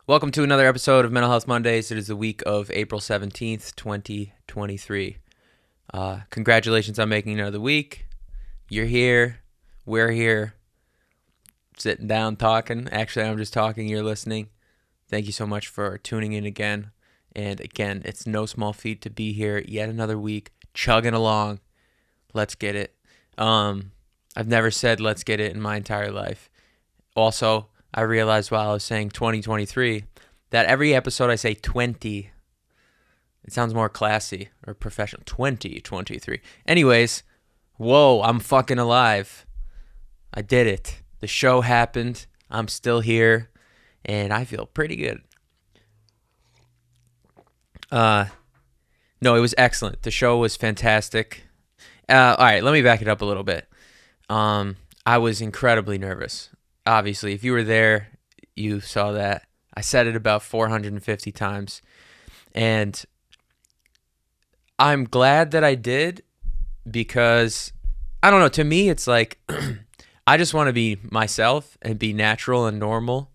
Welcome to another episode of Mental Health Mondays. It is the week of April 17th, 2023. Congratulations on making another week. You're here. We're here. Sitting down talking. Actually, I'm just talking. You're listening. Thank you so much for tuning in again. And again, it's no small feat to be here yet another week, chugging along. Let's get it. I've never said let's get it in my entire life. Also, I realized while I was saying 2023 that every episode I say 20, it sounds more classy or professional. 2023. Anyways, whoa, I'm fucking alive. I did it. The show happened. I'm still here, and I feel pretty good. No, it was excellent. The show was fantastic. All right, let me back it up a little bit. I was incredibly nervous. Obviously, if you were there, you saw that. I said it about 450 times. And I'm glad that I did because, I don't know, to me, it's like I just want to be myself and be natural and normal.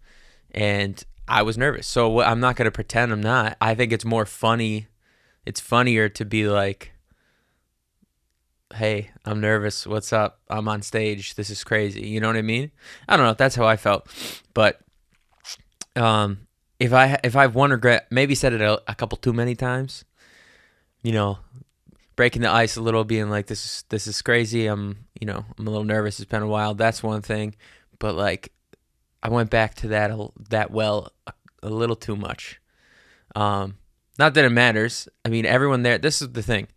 And I was nervous. So I'm not going to pretend I'm not. I think it's more funny. It's funnier to be like, hey, I'm nervous. What's up? I'm on stage. This is crazy. You know what I mean? I don't know. That's how I felt. But if I have one regret, maybe said it a couple too many times. You know, breaking the ice a little, being like, this is crazy. I'm a little nervous. It's been a while. That's one thing. But like, I went back to that a little too much. Not that it matters. I mean, everyone there. This is the thing.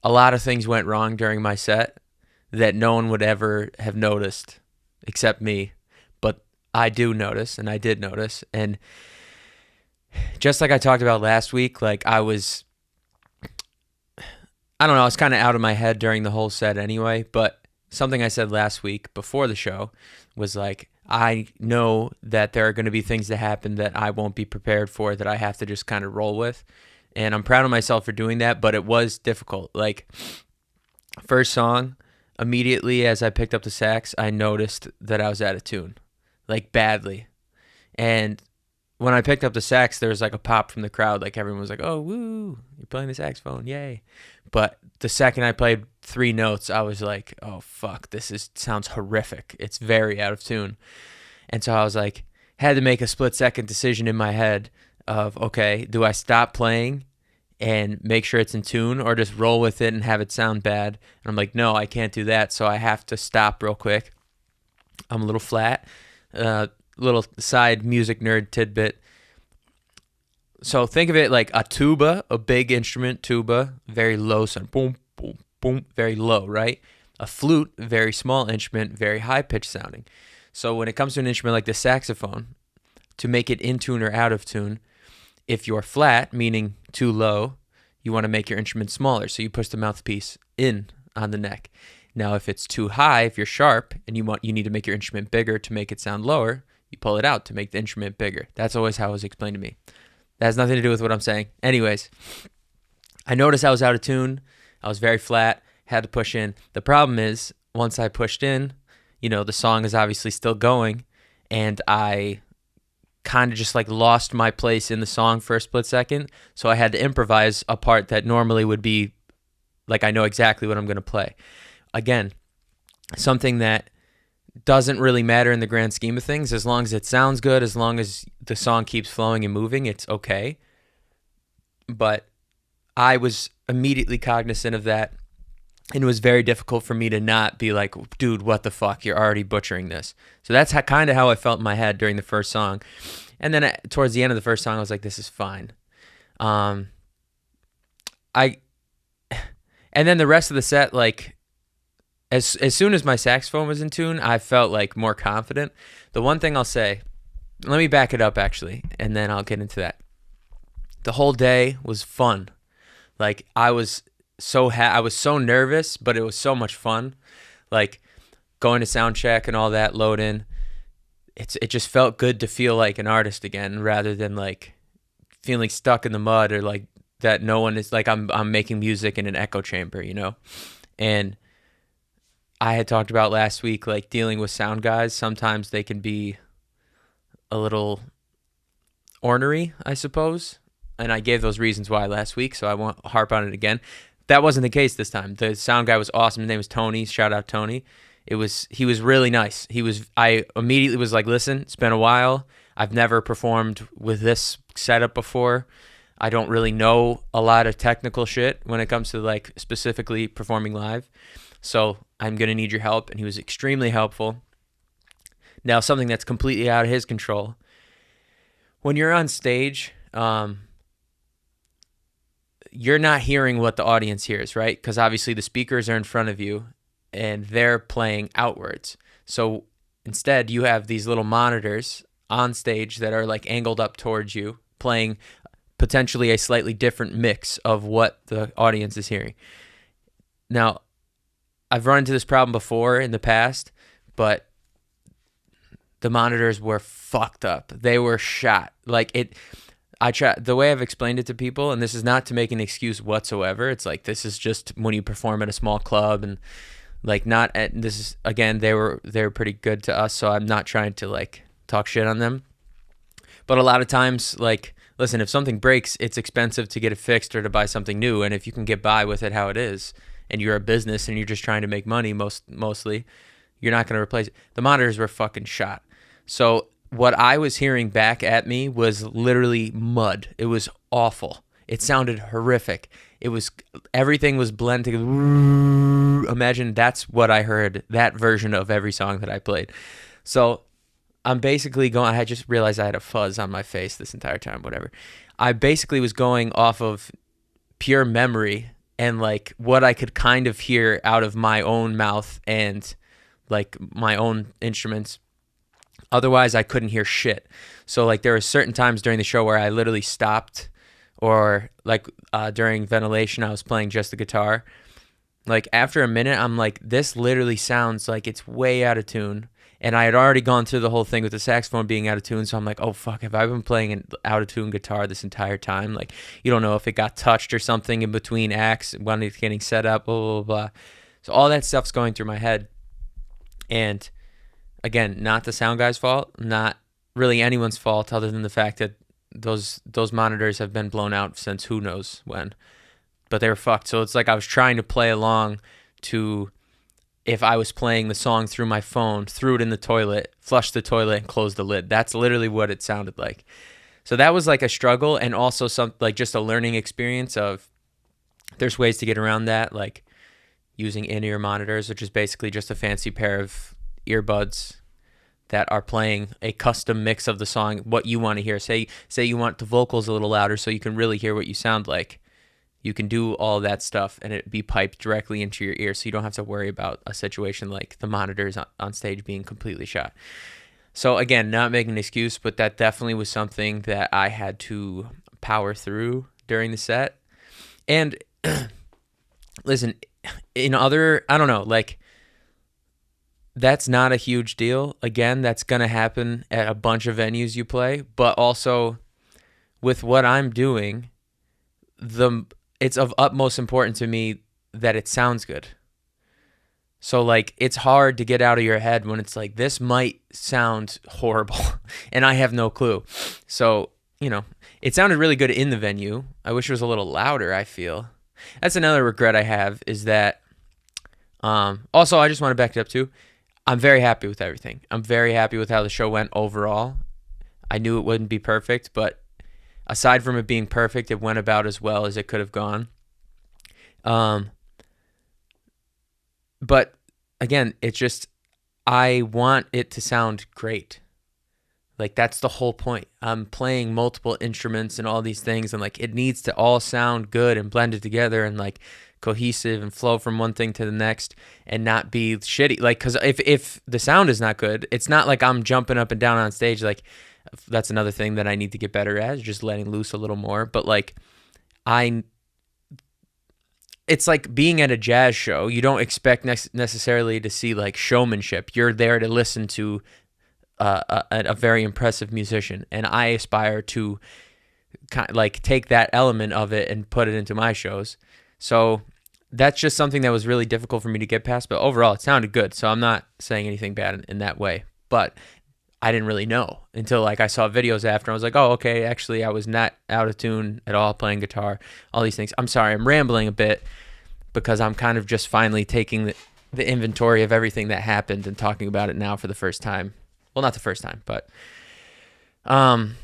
A lot of things went wrong during my set that no one would ever have noticed except me. But I do notice, and I did notice. And just like I talked about last week, like I was kind of out of my head during the whole set anyway. But something I said last week before the show was like, I know that there are going to be things that happen that I won't be prepared for, that I have to just kind of roll with. And I'm proud of myself for doing that, but it was difficult. Like, first song, immediately as I picked up the sax, I noticed that I was out of tune, like badly. And when I picked up the sax, there was like a pop from the crowd. Like everyone was like, oh, woo, you're playing the saxophone, yay. But the second I played 3 notes, I was like, oh, fuck, sounds horrific. It's very out of tune. And so I was like, had to make a split-second decision in my head of, okay, do I stop playing and make sure it's in tune or just roll with it and have it sound bad? And I'm like, no, I can't do that. So I have to stop real quick. I'm a little flat. Little side music nerd tidbit. So think of it like a tuba, a big instrument, tuba, very low sound, boom, boom, boom, very low, right? A flute, very small instrument, very high pitched sounding. So when it comes to an instrument like the saxophone, to make it in tune or out of tune, if you're flat, meaning too low, you want to make your instrument smaller. So you push the mouthpiece in on the neck. Now, if it's too high, if you're sharp and you need to make your instrument bigger to make it sound lower, you pull it out to make the instrument bigger. That's always how it was explained to me. That has nothing to do with what I'm saying. Anyways, I noticed I was out of tune. I was very flat, had to push in. The problem is, once I pushed in, the song is obviously still going, and I kind of just like lost my place in the song for a split second. So I had to improvise a part that normally would be like I know exactly what I'm going to play. Again, something that doesn't really matter in the grand scheme of things. As long as it sounds good, as long as the song keeps flowing and moving, it's okay. But I was immediately cognizant of that. And it was very difficult for me to not be like, dude, what the fuck? You're already butchering this. So that's kind of how I felt in my head during the first song. And then towards the end of the first song, I was like, this is fine. And then the rest of the set, like, as soon as my saxophone was in tune, I felt like more confident. The one thing I'll say, let me back it up actually, and then I'll get into that. The whole day was fun. Like I was so nervous, but it was so much fun. Like going to sound check and all that, load in. It just felt good to feel like an artist again, rather than like feeling stuck in the mud or like that no one is like I'm making music in an echo chamber, And I had talked about last week, like dealing with sound guys. Sometimes they can be a little ornery, I suppose. And I gave those reasons why last week, so I won't harp on it again. That wasn't the case this time. The sound guy was awesome. His name was Tony. Shout out Tony. He was really nice. I immediately was like, listen, it's been a while. I've never performed with this setup before. I don't really know a lot of technical shit when it comes to like specifically performing live. So I'm going to need your help. And he was extremely helpful. Now, something that's completely out of his control. When you're on stage, you're not hearing what the audience hears, right? Because obviously the speakers are in front of you and they're playing outwards. So instead, you have these little monitors on stage that are like angled up towards you, playing potentially a slightly different mix of what the audience is hearing. Now, I've run into this problem before in the past, but the monitors were fucked up. They were shot. The way I've explained it to people, and this is not to make an excuse whatsoever. It's like, this is just when you perform at a small club, and like this is, again, they were pretty good to us, so I'm not trying to like talk shit on them. But a lot of times, like, listen, if something breaks, it's expensive to get it fixed or to buy something new, and if you can get by with it how it is, and you're a business and you're just trying to make money mostly, you're not going to replace it. The monitors were fucking shot. So what I was hearing back at me was literally mud. It was awful. It sounded horrific. Everything was blended. Imagine that's what I heard, that version of every song that I played. So I'm basically I just realized I had a fuzz on my face this entire time, whatever. I basically was going off of pure memory and like what I could kind of hear out of my own mouth and like my own instruments. Otherwise, I couldn't hear shit. So like there were certain times during the show where I literally stopped, or like during ventilation, I was playing just the guitar. Like after a minute, I'm like, this literally sounds like it's way out of tune. And I had already gone through the whole thing with the saxophone being out of tune. So I'm like, oh, fuck, have I been playing an out of tune guitar this entire time? Like, you don't know if it got touched or something in between acts when it's getting set up, blah, blah, blah. So all that stuff's going through my head. And again, not the sound guy's fault, not really anyone's fault other than the fact that those monitors have been blown out since who knows when. But they were fucked. So it's like I was trying to play along to if I was playing the song through my phone, threw it in the toilet, flushed the toilet, and closed the lid. That's literally what it sounded like. So that was like a struggle, and also just a learning experience of there's ways to get around that, like using in-ear monitors, which is basically just a fancy pair of earbuds that are playing a custom mix of the song, what you want to hear. Say you want the vocals a little louder so you can really hear what you sound like. You can do all that stuff and it be piped directly into your ear, so you don't have to worry about a situation like the monitors on stage being completely shot. So again, not making an excuse, but that definitely was something that I had to power through during the set. And listen, I don't know, like, that's not a huge deal. Again, that's going to happen at a bunch of venues you play, but also with what I'm doing, it's of utmost importance to me that it sounds good. So like, it's hard to get out of your head when it's like, this might sound horrible and I have no clue. So, it sounded really good in the venue. I wish it was a little louder, I feel. That's another regret I have, is that, also, I just want to back it up too. I'm very happy with everything. I'm very happy with how the show went overall. I knew it wouldn't be perfect, but aside from it being perfect, it went about as well as it could have gone. But again, it's just, I want it to sound great. Like, that's the whole point. I'm playing multiple instruments and all these things, and like, it needs to all sound good and blended together and like cohesive and flow from one thing to the next and not be shitty. Like, because if the sound is not good, it's not like I'm jumping up and down on stage. Like, that's another thing that I need to get better at, just letting loose a little more. But like, it's like being at a jazz show. You don't expect necessarily to see like showmanship. You're there to listen to a very impressive musician, and I aspire to kind of like take that element of it and put it into my shows. So that's just something that was really difficult for me to get past, but overall it sounded good. So I'm not saying anything bad in that way, but I didn't really know until like I saw videos after. I was like, oh, okay, actually I was not out of tune at all playing guitar, all these things. I'm sorry, I'm rambling a bit because I'm kind of just finally taking the inventory of everything that happened and talking about it now for the first time. Well, not the first time, but and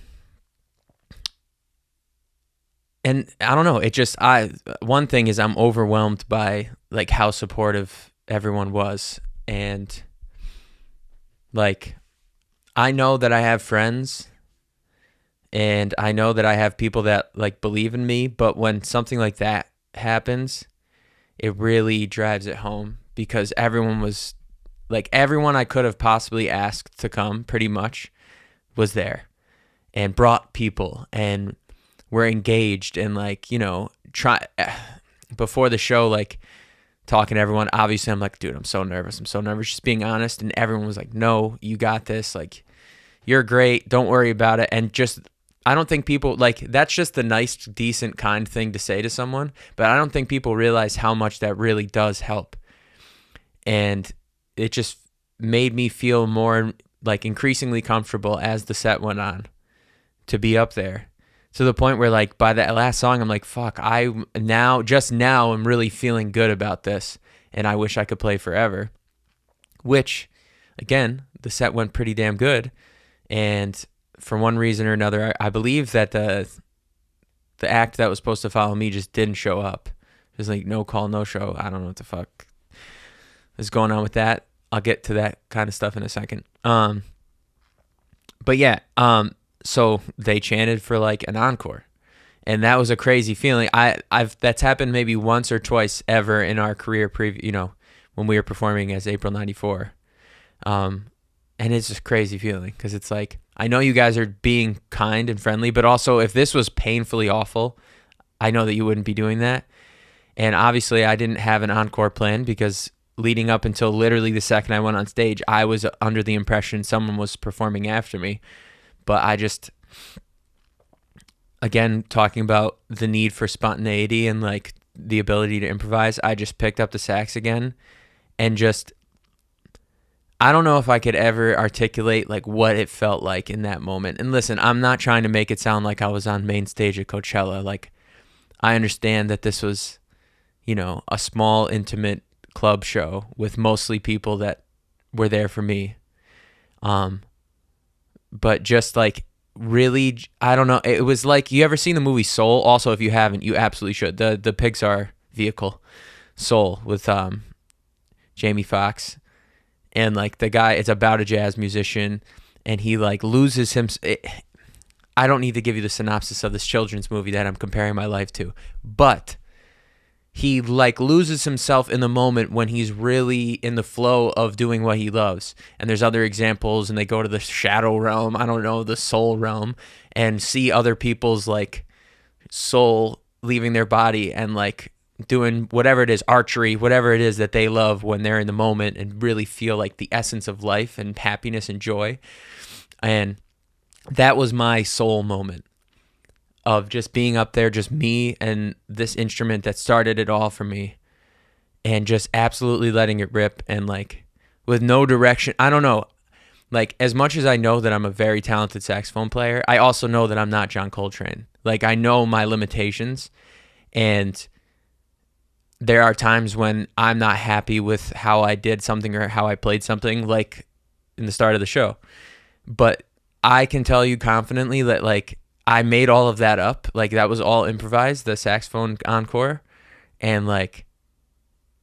I don't know, it just one thing is I'm overwhelmed by like how supportive everyone was, and like I know that I have friends and I know that I have people that like believe in me, but when something like that happens, it really drives it home because everyone was like, everyone I could have possibly asked to come pretty much was there and brought people and were engaged and like, you know, before the show, like talking to everyone, obviously I'm like, dude, I'm so nervous, just being honest. And everyone was like, no, you got this, like you're great, don't worry about it. And just, I don't think people like, that's just the nice, decent, kind thing to say to someone, but I don't think people realize how much that really does help. And it just made me feel more like increasingly comfortable as the set went on to be up there, to the point where like by that last song I'm like, fuck, I'm really feeling good about this and I wish I could play forever. Which again, the set went pretty damn good, and for one reason or another I believe that the act that was supposed to follow me just didn't show up. It was like no call, no show. I don't know what the fuck is going on with that. I'll get to that kind of stuff in a second. But yeah, so they chanted for like an encore, and that was a crazy feeling. That's happened maybe once or twice ever in our career, when we were performing as April '94. And it's just a crazy feeling because it's like, I know you guys are being kind and friendly, but also if this was painfully awful, I know that you wouldn't be doing that. And obviously I didn't have an encore plan because leading up until literally the second I went on stage, I was under the impression someone was performing after me. But I just, again, talking about the need for spontaneity and like the ability to improvise, I just picked up the sax again and just, I don't know if I could ever articulate like what it felt like in that moment. And listen, I'm not trying to make it sound like I was on main stage at Coachella. Like, I understand that this was, a small, intimate club show with mostly people that were there for me. But just like really, I don't know. It was like, you ever seen the movie Soul? Also, if you haven't, you absolutely should. The Pixar vehicle, Soul, with Jamie Foxx. And like the guy, it's about a jazz musician, and he like loses him. I don't need to give you the synopsis of this children's movie that I'm comparing my life to, but he like loses himself in the moment when he's really in the flow of doing what he loves. And there's other examples, and they go to the shadow realm, I don't know, the soul realm, and see other people's like soul leaving their body and like doing whatever it is, archery, whatever it is that they love when they're in the moment, and really feel like the essence of life and happiness and joy. And that was my soul moment of just being up there, just me and this instrument that started it all for me, and just absolutely letting it rip, and like with no direction. I don't know, like as much as I know that I'm a very talented saxophone player, I also know that I'm not John Coltrane. Like I know my limitations, and there are times when I'm not happy with how I did something or how I played something, like in the start of the show. But I can tell you confidently that like I made all of that up. Like that was all improvised, the saxophone encore, and like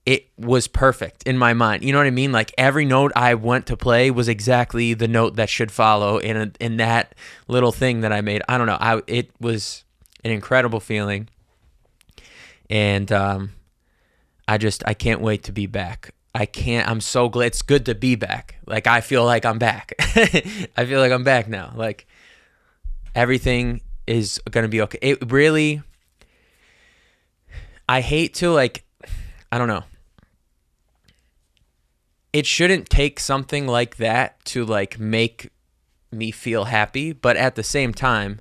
it was perfect in my mind. You know what I mean? Like every note I went to play was exactly the note that should follow in that little thing that I made. I don't know. It was an incredible feeling, and I can't wait to be back. I'm so glad. It's good to be back. Like, I feel like I'm back. I feel like I'm back now. Like, everything is going to be okay. It really, I hate to, like, I don't know. It shouldn't take something like that to, like, make me feel happy. But at the same time,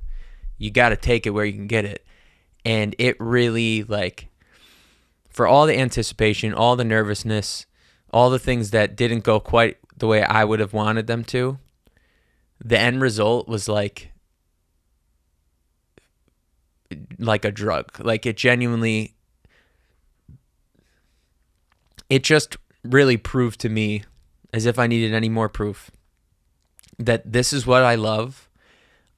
you got to take it where you can get it. And it really, like, for all the anticipation, all the nervousness, all the things that didn't go quite the way I would have wanted them to, the end result was like a drug. Like it genuinely, it just really proved to me, as if I needed any more proof, that this is what I love.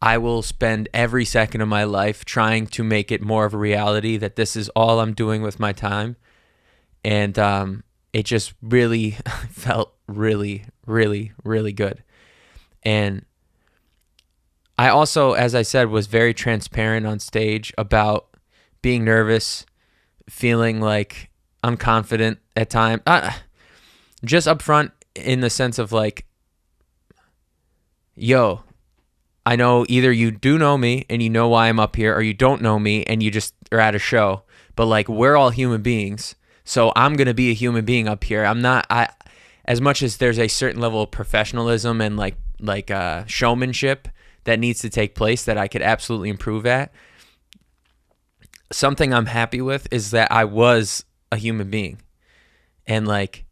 I will spend every second of my life trying to make it more of a reality, that this is all I'm doing with my time. And it just really felt really, really, really good. And I also, as I said, was very transparent on stage about being nervous, feeling like unconfident at times. Just upfront in the sense of like, yo, I know either you do know me and you know why I'm up here, or you don't know me and you just are at a show. But like, we're all human beings. So I'm going to be a human being up here. As much as there's a certain level of professionalism and like showmanship that needs to take place that I could absolutely improve at, something I'm happy with is that I was a human being. And like,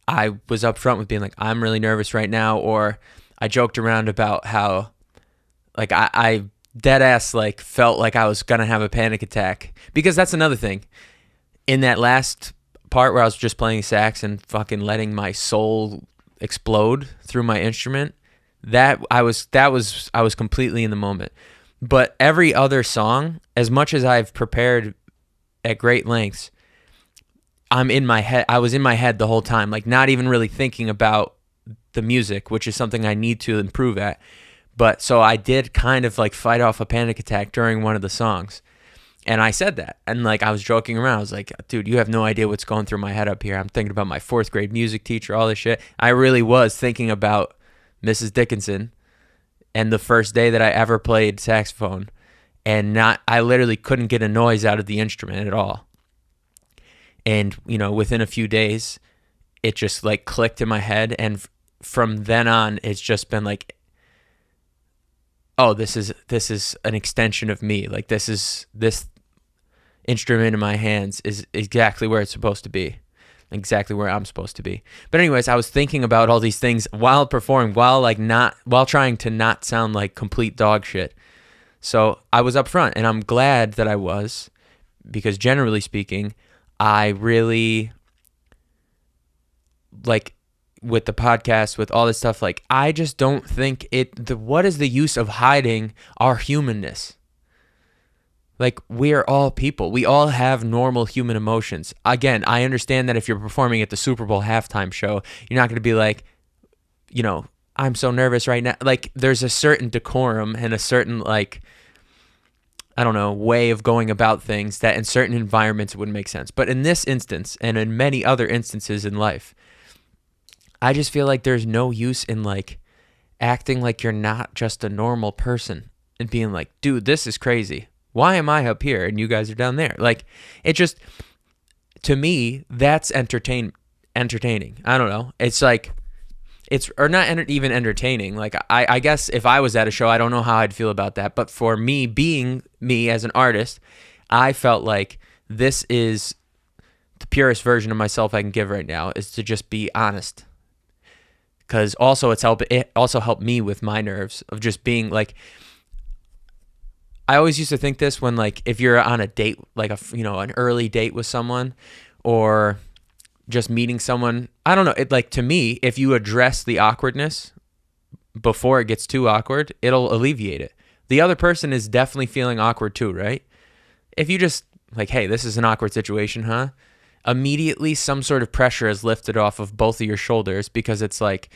I was upfront with being like, I'm really nervous right now. Or I joked around about how like I dead ass like felt like I was going to have a panic attack. Because that's another thing. In that last part where I was just playing sax and fucking letting my soul explode through my instrument, I was completely in the moment. But every other song, as much as I've prepared at great lengths, I'm in my head. I was in my head the whole time, like not even really thinking about the music, which is something I need to improve at. But so I did kind of like fight off a panic attack during one of the songs. And I said that. And like, I was joking around. I was like, dude, you have no idea what's going through my head up here. I'm thinking about my 4th grade music teacher, all this shit. I really was thinking about Mrs. Dickinson and the first day that I ever played saxophone. And I literally couldn't get a noise out of the instrument at all. And, you know, within a few days, it just like clicked in my head. And from then on, it's just been like, oh, this is an extension of me. Like this instrument in my hands is exactly where it's supposed to be, exactly where I'm supposed to be. But anyways, I was thinking about all these things while performing, while trying to not sound like complete dog shit. So I was upfront, and I'm glad that I was, because generally speaking, I really like, with the podcast, with all this stuff, like I just don't think what is the use of hiding our humanness? Like, we are all people. We all have normal human emotions. Again, I understand that if you're performing at the Super Bowl halftime show, you're not going to be like, you know, I'm so nervous right now. Like, there's a certain decorum and a certain, like, I don't know, way of going about things that in certain environments wouldn't make sense. But in this instance, and in many other instances in life, I just feel like there's no use in like acting like you're not just a normal person and being like, dude, this is crazy. Why am I up here and you guys are down there? Like, it just, to me, that's entertaining. I don't know. It's like, or not even entertaining. Like, I guess if I was at a show, I don't know how I'd feel about that. But for me, being me as an artist, I felt like this is the purest version of myself I can give right now, is to just be honest. Because also it also helped me with my nerves of just being like, I always used to think this when, like, if you're on a date, like an early date with someone, or just meeting someone, I don't know, like, to me, if you address the awkwardness before it gets too awkward, it'll alleviate it. The other person is definitely feeling awkward too, right? If you just like, hey, this is an awkward situation, huh? Immediately some sort of pressure is lifted off of both of your shoulders, because it's like,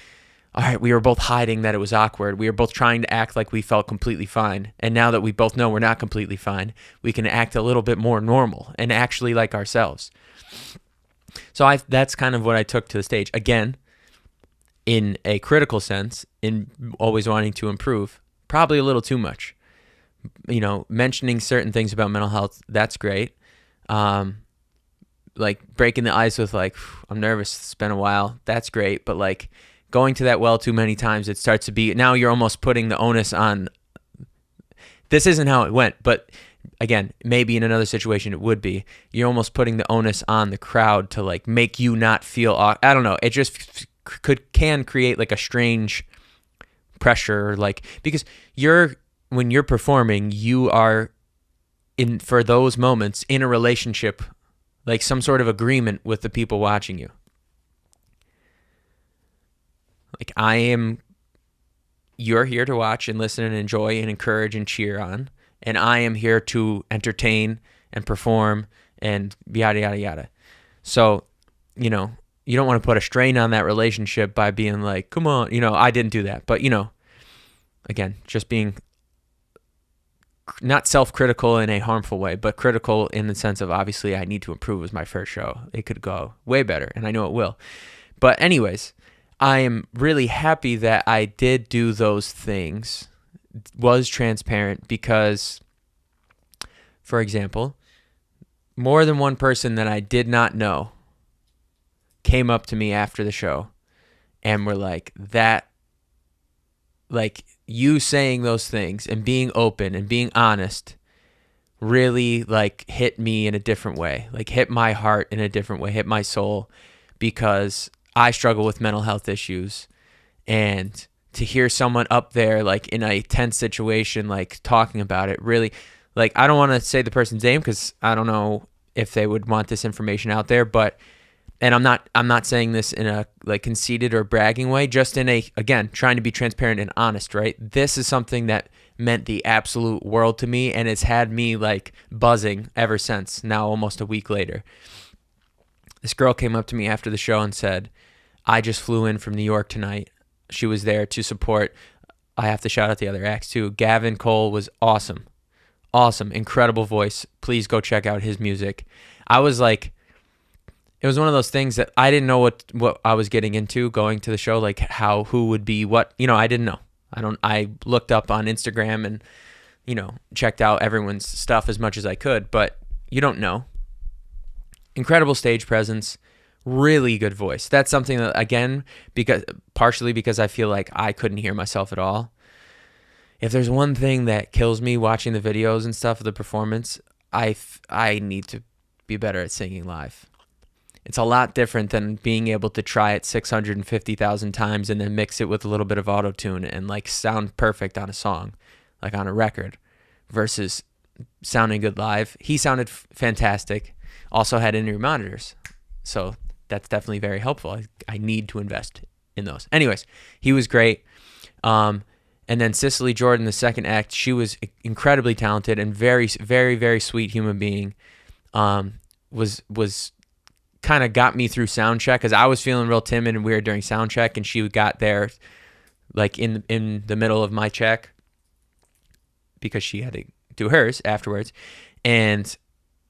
all right, we were both hiding that it was awkward. We were both trying to act like we felt completely fine. And now that we both know we're not completely fine, we can act a little bit more normal and actually like ourselves. So that's kind of what I took to the stage. Again, in a critical sense, in always wanting to improve, probably a little too much. You know, mentioning certain things about mental health, that's great. Like breaking the ice with like, I'm nervous, it's been a while, that's great. But like going to that well too many times, it starts to be, now you're almost putting the onus on, this isn't how it went, but again, maybe in another situation it would be, you're almost putting the onus on the crowd to like make you not feel, I don't know, it just can create like a strange pressure, like, because when you're performing, you are for those moments in a relationship, like some sort of agreement with the people watching you. Like, you're here to watch and listen and enjoy and encourage and cheer on, and I am here to entertain and perform and yada, yada, yada. So, you don't want to put a strain on that relationship by being like, come on, I didn't do that. But, again, just being not self-critical in a harmful way, but critical in the sense of, obviously, I need to improve as my first show. It could go way better, and I know it will. But anyways, I am really happy that I did do those things, was transparent, because, for example, more than one person that I did not know came up to me after the show and were like, you saying those things and being open and being honest really like hit me in a different way, like hit my heart in a different way, hit my soul, because I struggle with mental health issues. And to hear someone up there, like in a tense situation, like talking about it, really, like, I don't want to say the person's name because I don't know if they would want this information out there, but, and I'm not saying this in a like conceited or bragging way, just in a, again, trying to be transparent and honest, right? This is something that meant the absolute world to me, and it's had me like buzzing ever since, now almost a week later. This girl came up to me after the show and said, I just flew in from New York tonight. She was there to support. I have to shout out the other acts too. Gavin Cole was awesome. Awesome. Incredible voice. Please go check out his music. I was like, it was one of those things that I didn't know what I was getting into going to the show, like who would be what, I didn't know. I looked up on Instagram and, checked out everyone's stuff as much as I could, but you don't know. Incredible stage presence, really good voice. That's something that, again, partially because I feel like I couldn't hear myself at all. If there's one thing that kills me watching the videos and stuff of the performance, I need to be better at singing live. It's a lot different than being able to try it 650,000 times and then mix it with a little bit of auto-tune and like sound perfect on a song, like on a record, versus sounding good live. He sounded fantastic. Also had in-ear monitors. So that's definitely very helpful. I need to invest in those. Anyways, he was great. And then Cicely Jordan, the second act, she was incredibly talented and very, very, very sweet human being. Was kind of got me through sound check because I was feeling real timid and weird during sound check, and she got there like in the middle of my check because she had to do hers afterwards. And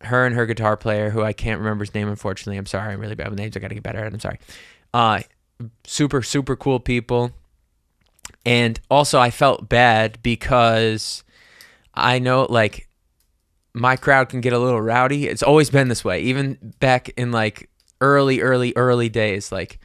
her guitar player, who I can't remember his name, unfortunately. I'm sorry. I'm really bad with names. I got to get better at it. I'm sorry. Super, super cool people. And also I felt bad because I know like my crowd can get a little rowdy. It's always been this way. Even back in like early days, like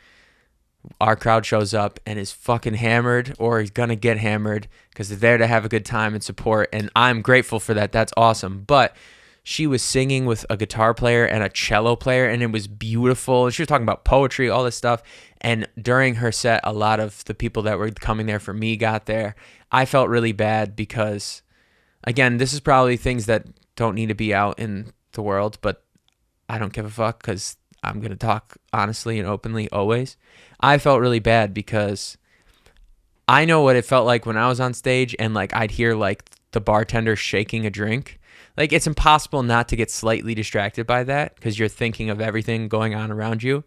our crowd shows up and is fucking hammered or is going to get hammered because they're there to have a good time and support. And I'm grateful for that. That's awesome. But she was singing with a guitar player and a cello player, and it was beautiful. And she was talking about poetry, all this stuff. And during her set, a lot of the people that were coming there for me got there. I felt really bad because, again, this is probably things that don't need to be out in the world, but I don't give a fuck because I'm going to talk honestly and openly always. I felt really bad because I know what it felt like when I was on stage and like I'd hear like the bartender shaking a drink. Like, it's impossible not to get slightly distracted by that because you're thinking of everything going on around you.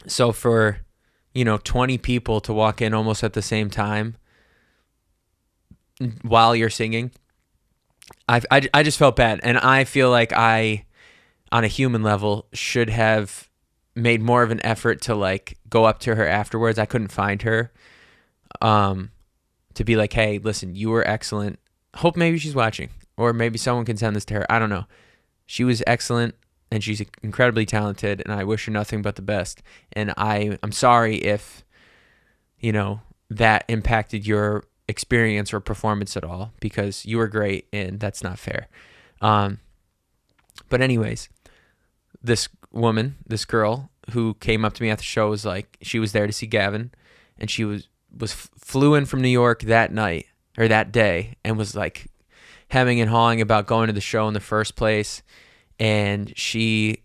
So for, 20 people to walk in almost at the same time while you're singing, I just felt bad. And I feel like I, on a human level, should have made more of an effort to like go up to her afterwards. I couldn't find her to be like, hey, listen, you were excellent. Hope maybe she's watching. Or maybe someone can send this to her. I don't know. She was excellent, and she's incredibly talented, and I wish her nothing but the best. And I'm sorry if, that impacted your experience or performance at all, because you were great, and that's not fair. But anyways, this girl who came up to me at the show was like, she was there to see Gavin, and she was flew in from New York that night or that day and was like hemming and hawing about going to the show in the first place. And she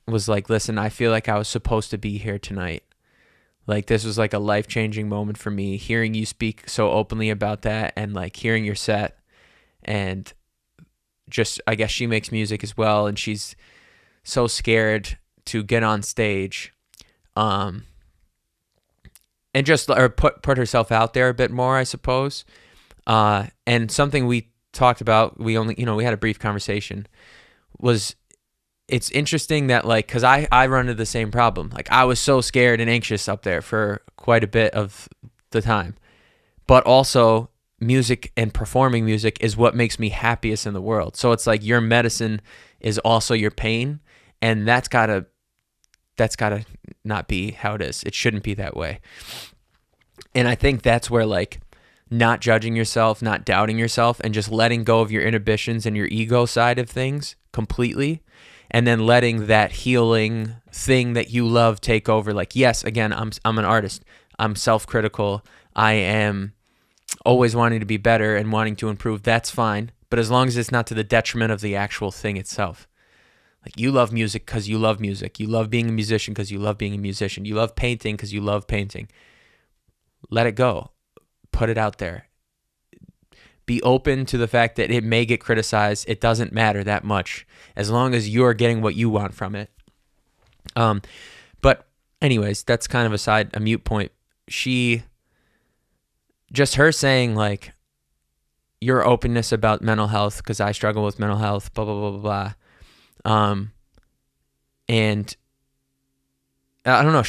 was like, listen, I feel like I was supposed to be here tonight. Like, this was like a life-changing moment for me, hearing you speak so openly about that and like hearing your set. And just, I guess she makes music as well, and she's so scared to get on stage, and just or put herself out there a bit more, I suppose. And something we talked about, we had a brief conversation, was it's interesting that, like, because I run into the same problem. Like, I was so scared and anxious up there for quite a bit of the time. But also, music and performing music is what makes me happiest in the world. So it's like your medicine is also your pain, and that's gotta not be how it is. It shouldn't be that way. And I think that's where, like, not judging yourself, not doubting yourself, and just letting go of your inhibitions and your ego side of things completely, and then letting that healing thing that you love take over. Like, yes, again, I'm an artist. I'm self-critical. I am always wanting to be better and wanting to improve. That's fine. But as long as it's not to the detriment of the actual thing itself. Like, you love music because you love music. You love being a musician because you love being a musician. You love painting because you love painting. Let it go. Put it out there. Be open to the fact that it may get criticized. It doesn't matter that much as long as you're getting what you want from it. But anyways, that's kind of a mute point. Just her saying, like, your openness about mental health, because I struggle with mental health, blah, blah, blah, blah, blah. And I don't know,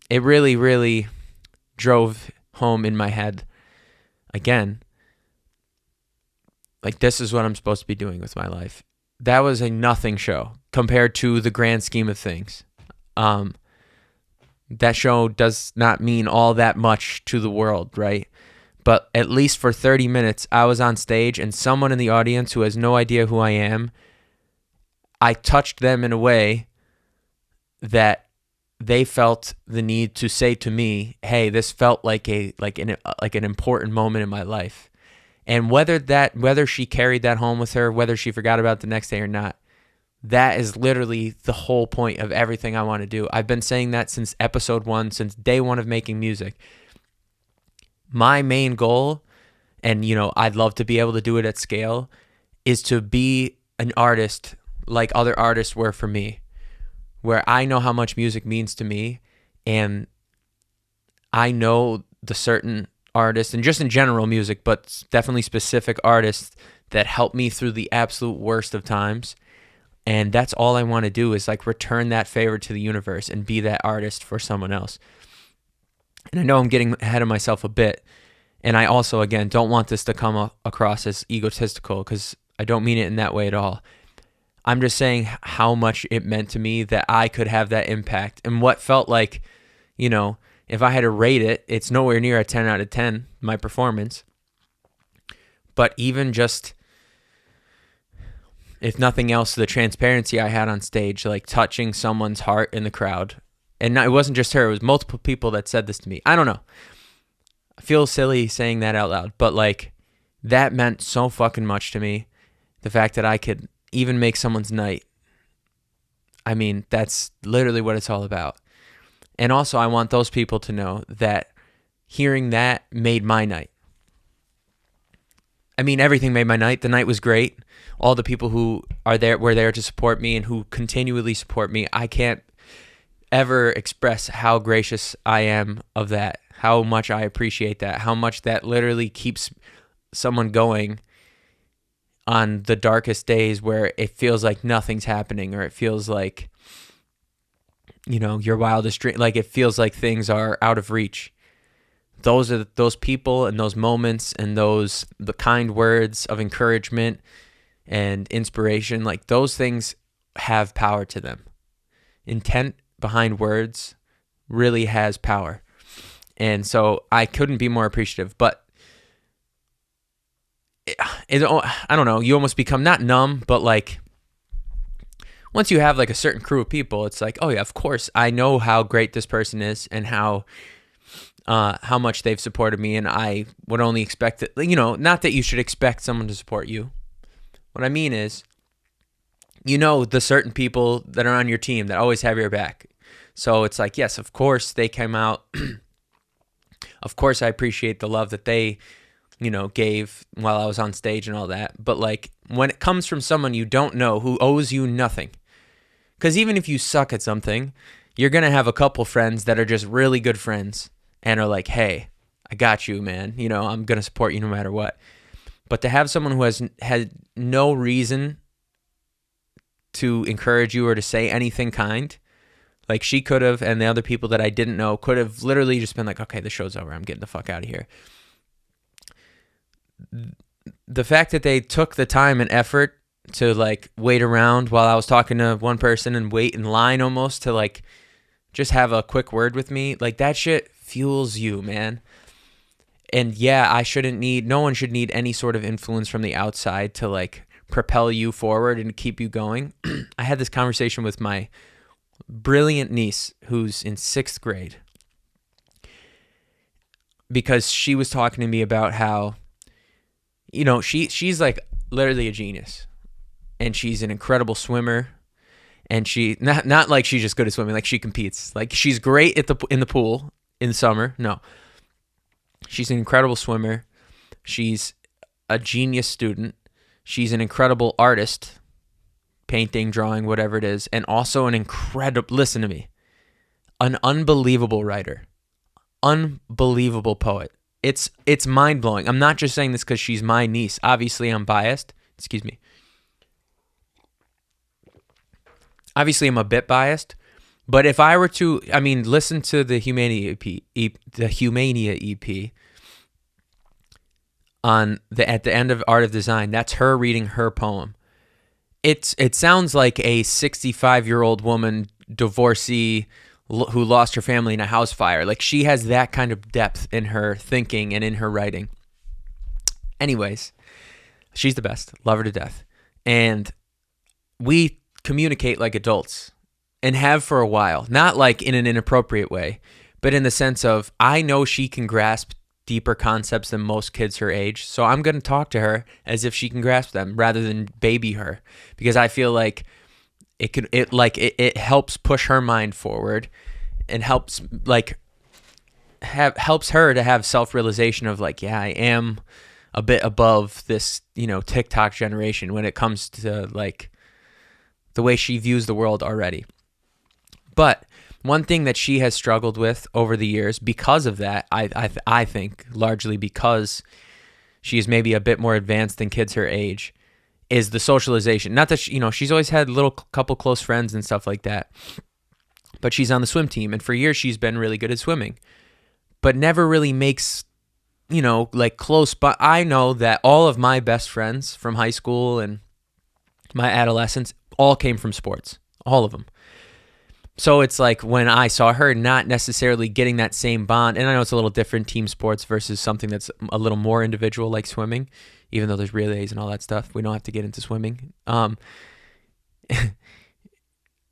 it really, really drove home in my head again. Like, this is what I'm supposed to be doing with my life. That was a nothing show compared to the grand scheme of things. That show does not mean all that much to the world, right? But at least for 30 minutes, I was on stage, and someone in the audience who has no idea who I am, I touched them in a way that they felt the need to say to me, hey, this felt like an important moment in my life. And whether she carried that home with her, whether she forgot about it the next day or not, that is literally the whole point of everything I want to do. I've been saying that since episode 1, since day 1 of making music. My main goal, and I'd love to be able to do it at scale, is to be an artist like other artists were for me, where I know how much music means to me, and I know the certain artists, and just in general music, but definitely specific artists that help me through the absolute worst of times. And that's all I want to do, is like return that favor to the universe and be that artist for someone else. And I know I'm getting ahead of myself a bit. And I also, again, don't want this to come across as egotistical, because I don't mean it in that way at all. I'm just saying how much it meant to me that I could have that impact, and what felt like, if I had to rate it, it's nowhere near a 10 out of 10, my performance. But even just, if nothing else, the transparency I had on stage, like touching someone's heart in the crowd. And it wasn't just her, it was multiple people that said this to me. I don't know. I feel silly saying that out loud, but like, that meant so fucking much to me. The fact that I could even make someone's night. I mean, that's literally what it's all about. And also, I want those people to know that hearing that made my night. I mean, everything made my night. The night was great. All the people who were there to support me and who continually support me. I can't ever express how gracious I am of that, how much I appreciate that, how much that literally keeps someone going on the darkest days where it feels like nothing's happening, or it feels like, your wildest dream, like it feels like things are out of reach. Those are those people and those moments and the kind words of encouragement and inspiration, like those things have power to them. Intent behind words really has power. And so I couldn't be more appreciative, but I don't know, you almost become not numb, but like, once you have like a certain crew of people, it's like, oh yeah, of course, I know how great this person is and how how much they've supported me, and I would only expect that, not that you should expect someone to support you. What I mean is, the certain people that are on your team that always have your back. So it's like, yes, of course they came out. Of course I appreciate the love that they, gave while I was on stage and all that. But like when it comes from someone you don't know who owes you nothing, because even if you suck at something, you're going to have a couple friends that are just really good friends and are like, hey, I got you, man. I'm going to support you no matter what. But to have someone who has had no reason to encourage you or to say anything kind, like she could have, and the other people that I didn't know could have literally just been like, okay, the show's over. I'm getting the fuck out of here. The fact that they took the time and effort to like wait around while I was talking to one person and wait in line almost to like just have a quick word with me, like that shit fuels you, man. And yeah, no one should need any sort of influence from the outside to like propel you forward and keep you going. I had this conversation with my brilliant niece who's in 6th grade, because she was talking to me about how, she's like literally a genius, and she's an incredible swimmer, and she not like she's just good at swimming, like she competes, like she's great in the pool in summer. No, she's an incredible swimmer. She's a genius student. She's an incredible artist, painting, drawing, whatever it is, and also an unbelievable writer, unbelievable poet. It's mind-blowing. I'm not just saying this because she's my niece. Obviously, I'm biased. Excuse me. Obviously, I'm a bit biased. But if I were to, listen to the Humania EP at the end of Art of Design. That's her reading her poem. It sounds like a 65-year-old woman, divorcee, who lost her family in a house fire. Like she has that kind of depth in her thinking and in her writing. Anyways, she's the best. Love her to death. And we communicate like adults and have for a while, not like in an inappropriate way, but in the sense of I know she can grasp deeper concepts than most kids her age. So I'm going to talk to her as if she can grasp them rather than baby her, because I feel like it helps push her mind forward and helps helps her to have self-realization of like, yeah, I am a bit above this, TikTok generation when it comes to like the way she views the world already. But one thing that she has struggled with over the years because of that, I think largely because she is maybe a bit more advanced than kids her age, is the socialization. Not that she's always had couple close friends and stuff like that, but she's on the swim team, and for years she's been really good at swimming, but never really makes like close. But I know that all of my best friends from high school and my adolescence all came from sports, all of them. So it's like when I saw her not necessarily getting that same bond, and I know it's a little different, team sports versus something that's a little more individual like swimming, even though there's relays and all that stuff. We don't have to get into swimming.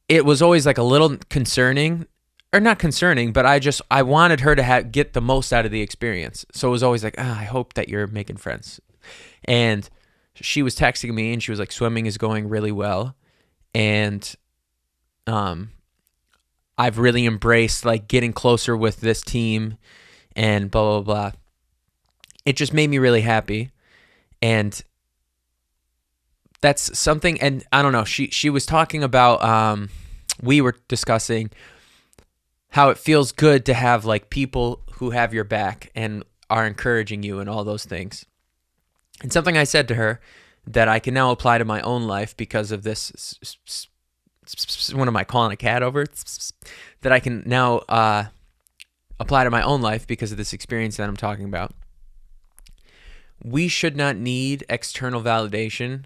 It was always like a little concerning, or not concerning, but I wanted her to get the most out of the experience. So it was always like, I hope that you're making friends. And she was texting me and she was like, swimming is going really well. And I've really embraced like getting closer with this team and blah, blah, blah. It just made me really happy. And that's something, and I don't know, she was talking about, we were discussing how it feels good to have like people who have your back and are encouraging you and all those things. And something I said to her that I can now apply to my own life because of this, what am I calling a cat over? That I can now apply to my own life because of this experience that I'm talking about. We should not need external validation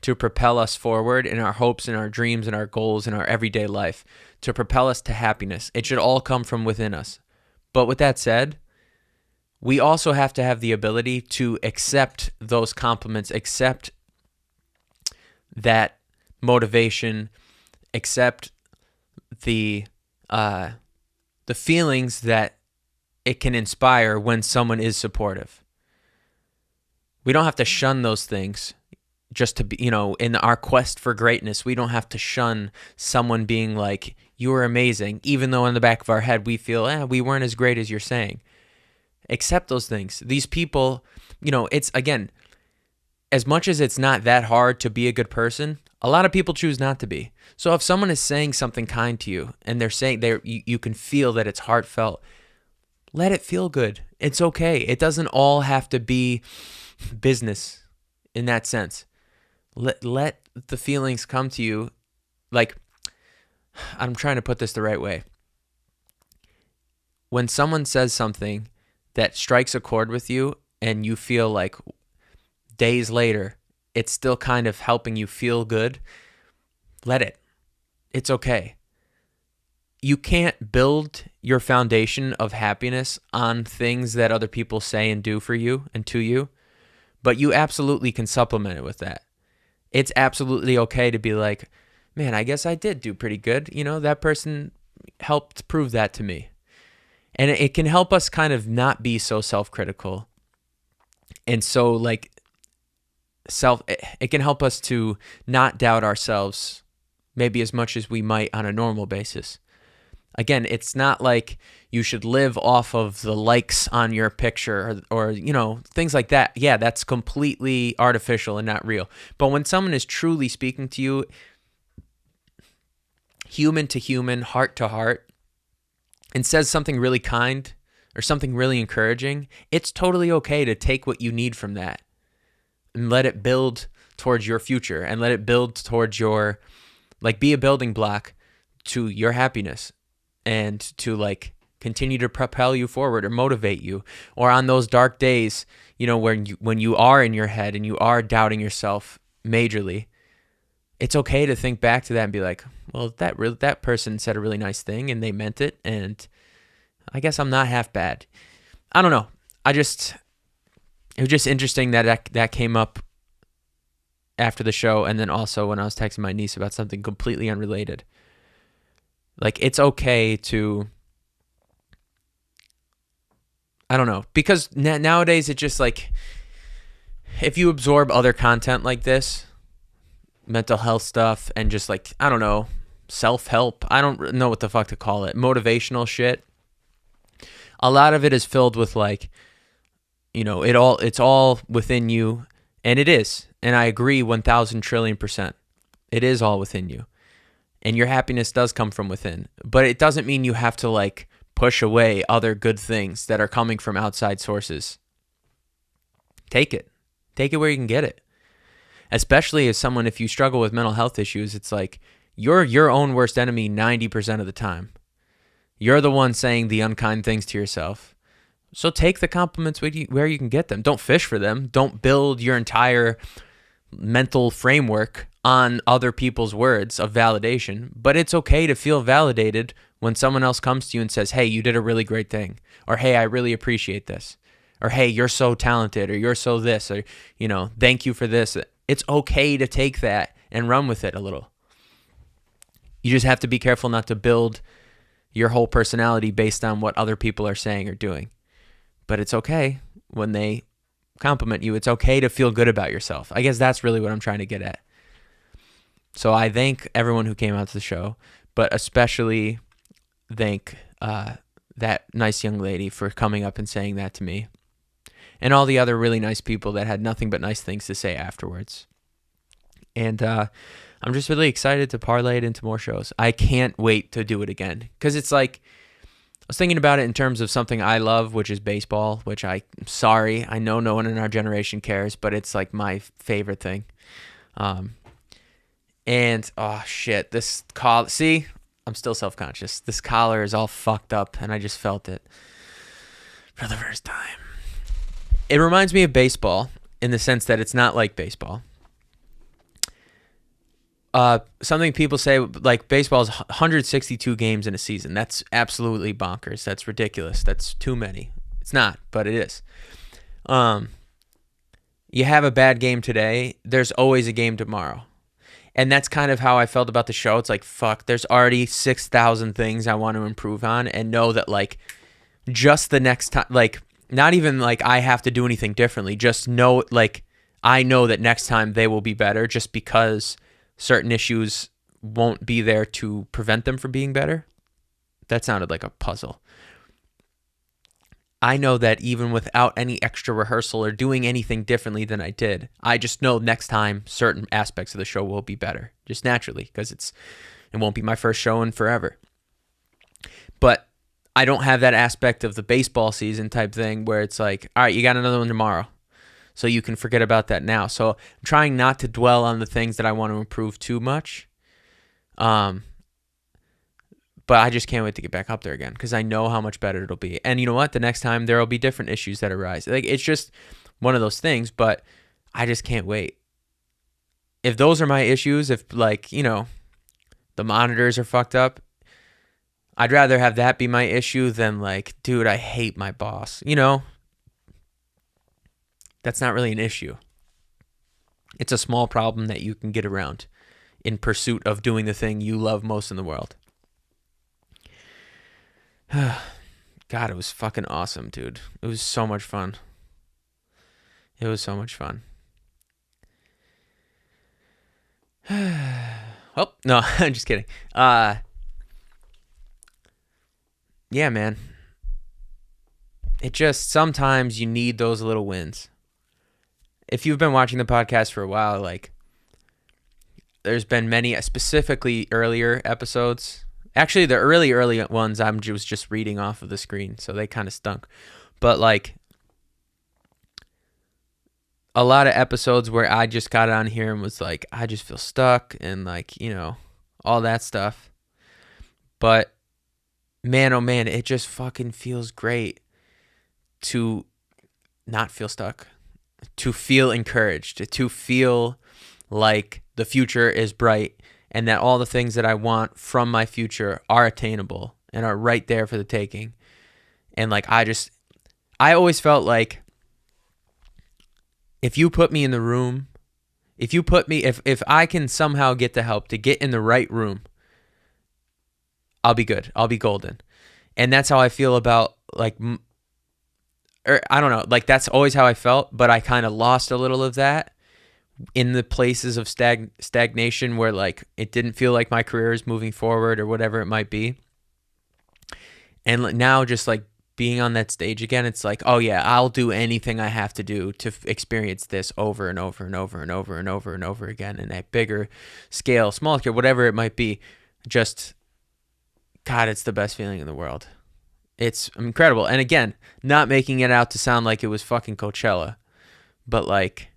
to propel us forward in our hopes and our dreams and our goals in our everyday life, to propel us to happiness. It should all come from within us. But with that said, we also have to have the ability to accept those compliments, accept that motivation, accept the feelings that it can inspire when someone is supportive. We don't have to shun those things just to be, in our quest for greatness. We don't have to shun someone being like, you are amazing, even though in the back of our head we feel, we weren't as great as you're saying. Accept those things. These people, it's, again, as much as it's not that hard to be a good person, a lot of people choose not to be. So if someone is saying something kind to you and they're saying you can feel that it's heartfelt, let it feel good. It's okay. It doesn't all have to be business in that sense. Let the feelings come to you. Like, I'm trying to put this the right way. When someone says something that strikes a chord with you and you feel like days later it's still kind of helping you feel good, let it. It's okay. You can't build your foundation of happiness on things that other people say and do for you and to you, but you absolutely can supplement it with that. It's absolutely okay to be like, man, I guess I did do pretty good. That person helped prove that to me. And it can help us kind of not be so self-critical. And so it can help us to not doubt ourselves maybe as much as we might on a normal basis. Again, it's not like you should live off of the likes on your picture or things like that. Yeah, that's completely artificial and not real. But when someone is truly speaking to you, human to human, heart to heart, and says something really kind or something really encouraging, it's totally okay to take what you need from that and let it build towards your future and let it build towards your, be a building block to your happiness and to continue to propel you forward or motivate you. Or on those dark days, when you are in your head and you are doubting yourself majorly, it's okay to think back to that and be like, well, that person said a really nice thing and they meant it, and I guess I'm not half bad. I don't know. It was just interesting that came up after the show, and then also when I was texting my niece about something completely unrelated. It's okay to, I don't know, because nowadays it just if you absorb other content like this, mental health stuff, and just I don't know, self-help, I don't know what the fuck to call it, motivational shit, a lot of it is filled with it's all within you, and it is, and I agree 1,000 trillion%. It is all within you, and your happiness does come from within, but it doesn't mean you have to push away other good things that are coming from outside sources. Take it where you can get it. Especially as someone, if you struggle with mental health issues, it's you're your own worst enemy 90% of the time. You're the one saying the unkind things to yourself. So take the compliments where you can get them. Don't fish for them. Don't build your entire mental framework on other people's words of validation. But it's okay to feel validated when someone else comes to you and says, hey, you did a really great thing. Or, hey, I really appreciate this. Or, hey, you're so talented. Or, you're so this. Or, thank you for this. It's okay to take that and run with it a little. You just have to be careful not to build your whole personality based on what other people are saying or doing. But it's okay when they compliment you. It's okay to feel good about yourself. I guess that's really what I'm trying to get at. So I thank everyone who came out to the show, but especially thank that nice young lady for coming up and saying that to me, and all the other really nice people that had nothing but nice things to say afterwards. And I'm just really excited to parlay it into more shows. I can't wait to do it again, because it's I was thinking about it in terms of something I love, which is baseball, which I know no one in our generation cares, but it's my favorite thing. And oh shit, this collar, see, I'm still self-conscious. This collar is all fucked up and I just felt it for the first time. It reminds me of baseball in the sense that it's not like baseball. Something people say, baseball is 162 games in a season. That's absolutely bonkers. That's ridiculous. That's too many. It's not, but it is. You have a bad game today, there's always a game tomorrow. And that's kind of how I felt about the show. It's fuck, there's already 6,000 things I want to improve on, and know that just the next time, like, not even like I have to do anything differently. Just know, like, I know that next time they will be better just because certain issues won't be there to prevent them from being better. That sounded like a puzzle. I know that even without any extra rehearsal or doing anything differently than I did, I just know next time certain aspects of the show will be better, just naturally, because it won't be my first show in forever. But I don't have that aspect of the baseball season type thing where it's like, all right, you got another one tomorrow, so you can forget about that now. So I'm trying not to dwell on the things that I want to improve too much. But I just can't wait to get back up there again because I know how much better it'll be. And you know what? The next time there will be different issues that arise. Like, it's just one of those things, but I just can't wait. If those are my issues, if, like, you know, the monitors are fucked up, I'd rather have that be my issue than, like, dude, I hate my boss. You know? That's not really an issue. It's a small problem that you can get around in pursuit of doing the thing you love most in the world. God, it was fucking awesome, dude. It was so much fun. It was so much fun. Oh, no, I'm just kidding. Yeah, man. It just, sometimes you need those little wins. If you've been watching the podcast for a while, like, there's been many, specifically earlier episodes. Actually, the early ones, I was just reading off of the screen, so they kind of stunk. But, like, a lot of episodes where I just got on here and was like, I just feel stuck and, like, you know, all that stuff. But, man, oh, man, it just fucking feels great to not feel stuck, to feel encouraged, to feel like the future is bright and that all the things that I want from my future are attainable and are right there for the taking. And, like, I always felt like if you put me in the room, if I can somehow get the help to get in the right room, I'll be good. I'll be golden. And that's how I feel about, like, or I don't know, like, that's always how I felt, but I kind of lost a little of that in the places of stagnation where, like, it didn't feel like my career is moving forward or whatever it might be. And now just, like, being on that stage again, it's like, oh yeah, I'll do anything I have to do to experience this over and over and over and over and over and over again in a bigger scale, smaller scale, whatever it might be. Just, God, it's the best feeling in the world. It's incredible. And again, not making it out to sound like it was fucking Coachella, but, like,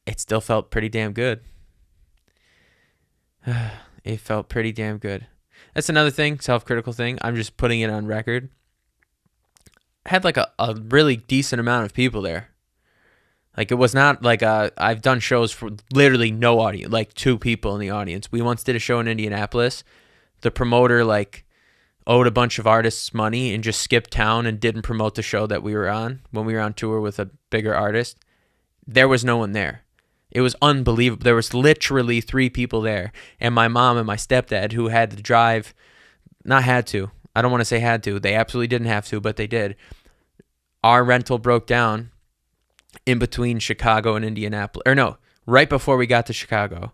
it still felt pretty damn good. It felt pretty damn good. That's another thing, self-critical thing. I'm just putting it on record. I had, like, a really decent amount of people there. Like, it was not like I've done shows for literally no audience, like 2 people in the audience. We once did a show in Indianapolis. The promoter, like, owed a bunch of artists money and just skipped town and didn't promote the show that we were on when we were on tour with a bigger artist. There was no one there. It was unbelievable. There was literally 3 people there. And my mom and my stepdad, who had to drive, not had to. I don't want to say had to. They absolutely didn't have to, but they did. Our rental broke down in between Chicago and Indianapolis. Or no, right before we got to Chicago,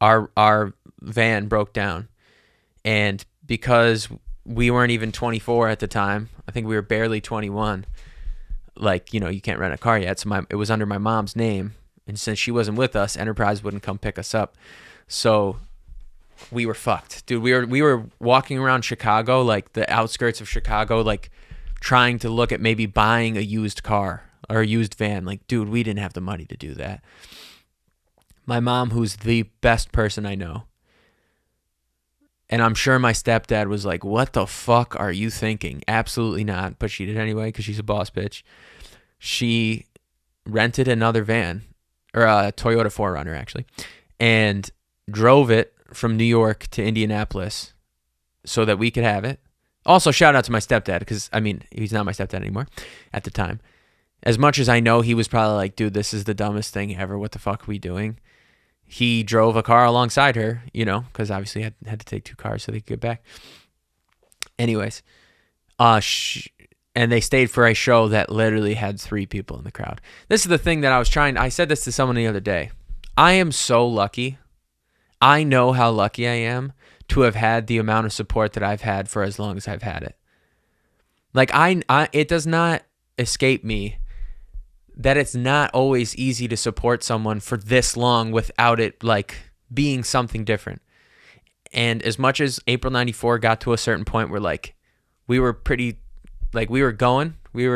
our van broke down. And because we weren't even 24 at the time, I think we were barely 21. Like, you know, you can't rent a car yet. So it was under my mom's name. And since she wasn't with us, Enterprise wouldn't come pick us up. So we were fucked. Dude, we were walking around Chicago, like the outskirts of Chicago, like trying to look at maybe buying a used car or a used van. Like, dude, we didn't have the money to do that. My mom, who's the best person I know, and I'm sure my stepdad was like, what the fuck are you thinking? Absolutely not. But she did anyway because she's a boss bitch. She rented another van, or a Toyota 4Runner, actually, and drove it from New York to Indianapolis so that we could have it. Also, shout out to my stepdad because, I mean, he's not my stepdad anymore at the time. As much as I know he was probably like, dude, this is the dumbest thing ever. What the fuck are we doing? He drove a car alongside her, you know, because obviously had to take 2 cars so they could get back. Anyways, And they stayed for a show that literally had 3 people in the crowd. This is the thing that I said this to someone the other day. I am so lucky. I know how lucky I am to have had the amount of support that I've had for as long as I've had it. Like it does not escape me that it's not always easy to support someone for this long without it like being something different. And as much as April 94 got to a certain point where like we were pretty, like we were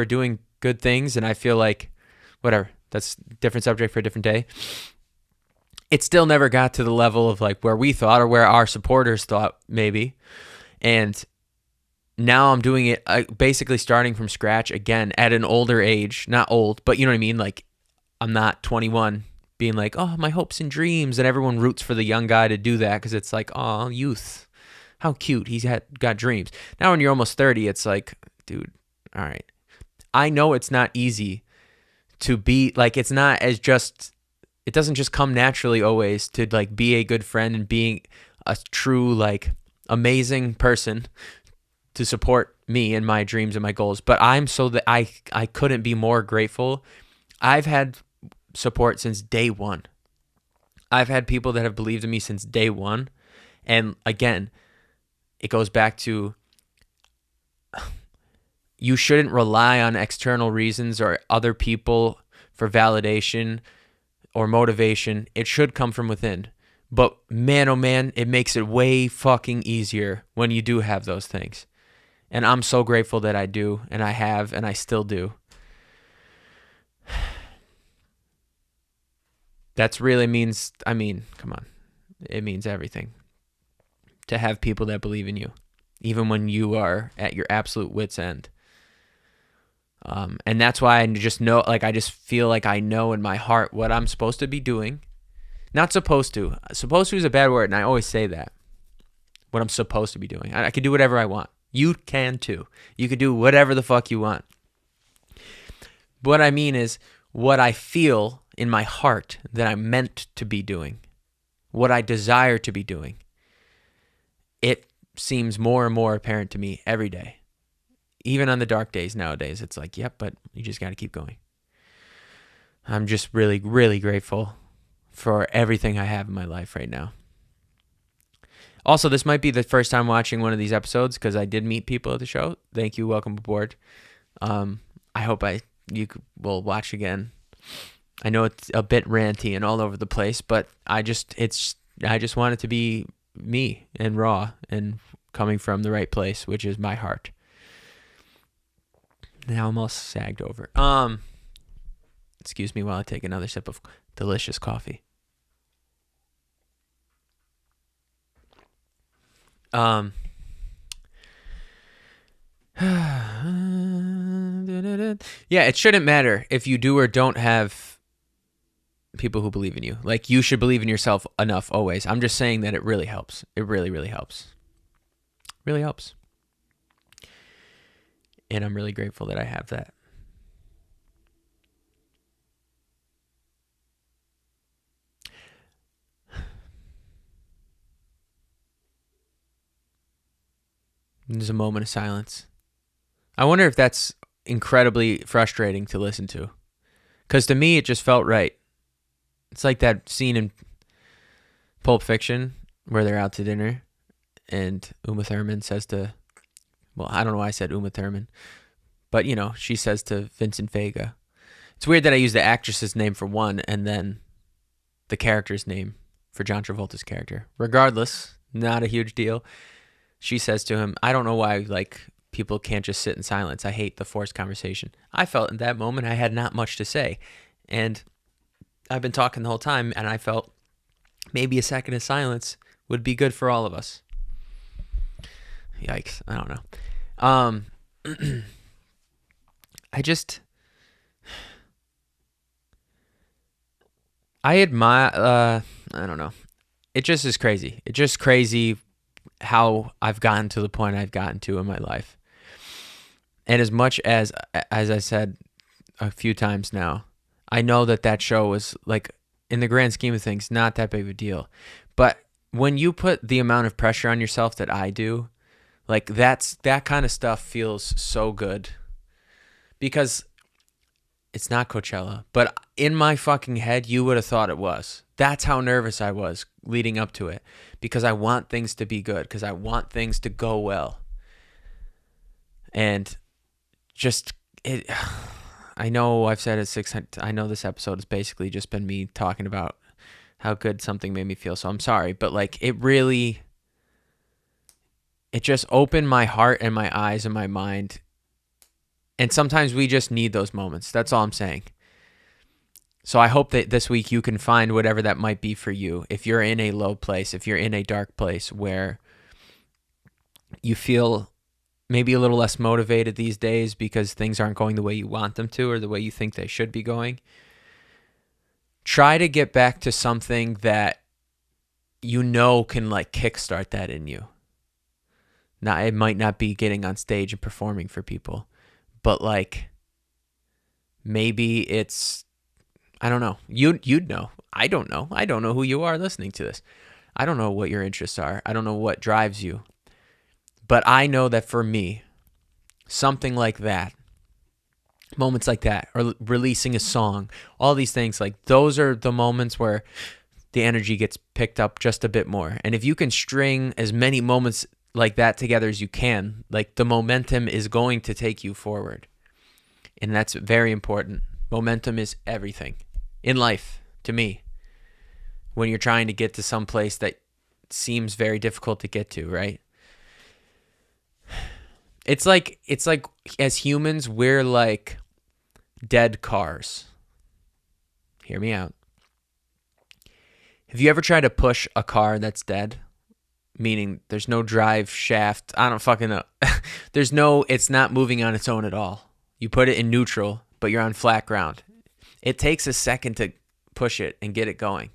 doing good things, and I feel like whatever, that's a different subject for a different day. It still never got to the level of like where we thought or where our supporters thought maybe. And now I'm doing it basically starting from scratch again at an older age. Not old, but you know what I mean? Like I'm not 21 being like, oh, my hopes and dreams. And everyone roots for the young guy to do that because it's like, oh, youth. How cute. He's got dreams. Now when you're almost 30, it's like, dude, all right. I know it's not easy to be like, it's not as just, it doesn't just come naturally always to like be a good friend and being a true like amazing person to support me and my dreams and my goals. But I'm so that I couldn't be more grateful. I've had support since day one. I've had people that have believed in me since day one. And again, it goes back to you shouldn't rely on external reasons or other people for validation or motivation. It should come from within. But man, oh man, it makes it way fucking easier when you do have those things. And I'm so grateful that I do, and I have, and I still do. That's really means, I mean, come on. It means everything. To have people that believe in you, even when you are at your absolute wit's end. And that's why I just know, like, I just feel like I know in my heart what I'm supposed to be doing. Not supposed to. Supposed to is a bad word, and I always say that. What I'm supposed to be doing. I can do whatever I want. You can too. You can do whatever the fuck you want. What I mean is what I feel in my heart that I'm meant to be doing. What I desire to be doing. It seems more and more apparent to me every day. Even on the dark days nowadays, it's like, yep, but you just got to keep going. I'm just really, really grateful for everything I have in my life right now. Also, this might be the first time watching one of these episodes because I did meet people at the show. Thank you. Welcome aboard. I hope you will watch again. I know it's a bit ranty and all over the place, but I just want it to be me and raw and coming from the right place, which is my heart. Now I'm all sagged over. Excuse me while I take another sip of delicious coffee. Yeah, it shouldn't matter if you do or don't have people who believe in you. Like, you should believe in yourself enough always. I'm just saying that it really helps. It really, really helps. Really helps. And I'm really grateful that I have that. There's a moment of silence. I wonder if that's incredibly frustrating to listen to. Because to me, it just felt right. It's like that scene in Pulp Fiction where they're out to dinner and Uma Thurman says to, well, I don't know why I said Uma Thurman, but, you know, she says to Vincent Vega. It's weird that I use the actress's name for one and then the character's name for John Travolta's character. Regardless, not a huge deal. She says to him, I don't know why, like, people can't just sit in silence. I hate the forced conversation. I felt in that moment I had not much to say. And I've been talking the whole time, and I felt maybe a second of silence would be good for all of us. Yikes. I don't know. I admire, I don't know. It just is crazy. It's just crazy how I've gotten to the point I've gotten to in my life. And as much as I said a few times now, I know that show was, like, in the grand scheme of things, not that big of a deal. But when you put the amount of pressure on yourself that I do, Like that kind of stuff feels so good because it's not Coachella, but in my fucking head, you would have thought it was. That's how nervous I was leading up to it because I want things to be good, because I want things to go well. And just it, I know I've said it 600. I know this episode has basically just been me talking about how good something made me feel. So I'm sorry, but like it just opened my heart and my eyes and my mind. And sometimes we just need those moments. That's all I'm saying. So I hope that this week you can find whatever that might be for you. If you're in a low place, if you're in a dark place where you feel maybe a little less motivated these days because things aren't going the way you want them to or the way you think they should be going, try to get back to something that you know can like kickstart that in you. Now, it might not be getting on stage and performing for people, but like maybe it's, I don't know. You'd know. I don't know. I don't know who you are listening to this. I don't know what your interests are. I don't know what drives you. But I know that for me, something like that, moments like that, or releasing a song, all these things, like those are the moments where the energy gets picked up just a bit more. And if you can string as many moments like that together as you can, like the momentum is going to take you forward. And that's very important. Momentum is everything in life to me. When you're trying to get to some place that seems very difficult to get to, right? It's like as humans, we're like dead cars. Hear me out. Have you ever tried to push a car that's dead? Meaning there's no drive shaft. I don't fucking know. It's not moving on its own at all. You put it in neutral, but you're on flat ground. It takes a second to push it and get it going.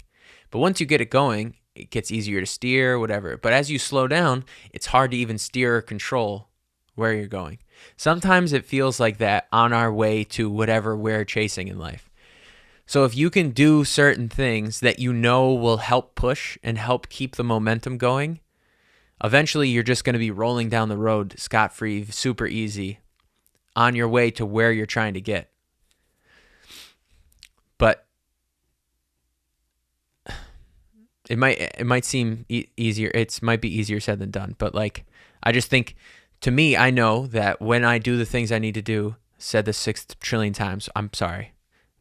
But once you get it going, it gets easier to steer, whatever. But as you slow down, it's hard to even steer or control where you're going. Sometimes it feels like that on our way to whatever we're chasing in life. So if you can do certain things that you know will help push and help keep the momentum going, eventually you're just going to be rolling down the road scot-free, super easy, on your way to where you're trying to get. But it might seem easier. It might be easier said than done. But like, I just think, to me, I know that when I do the things I need to do, said this 6 trillion times, I'm sorry,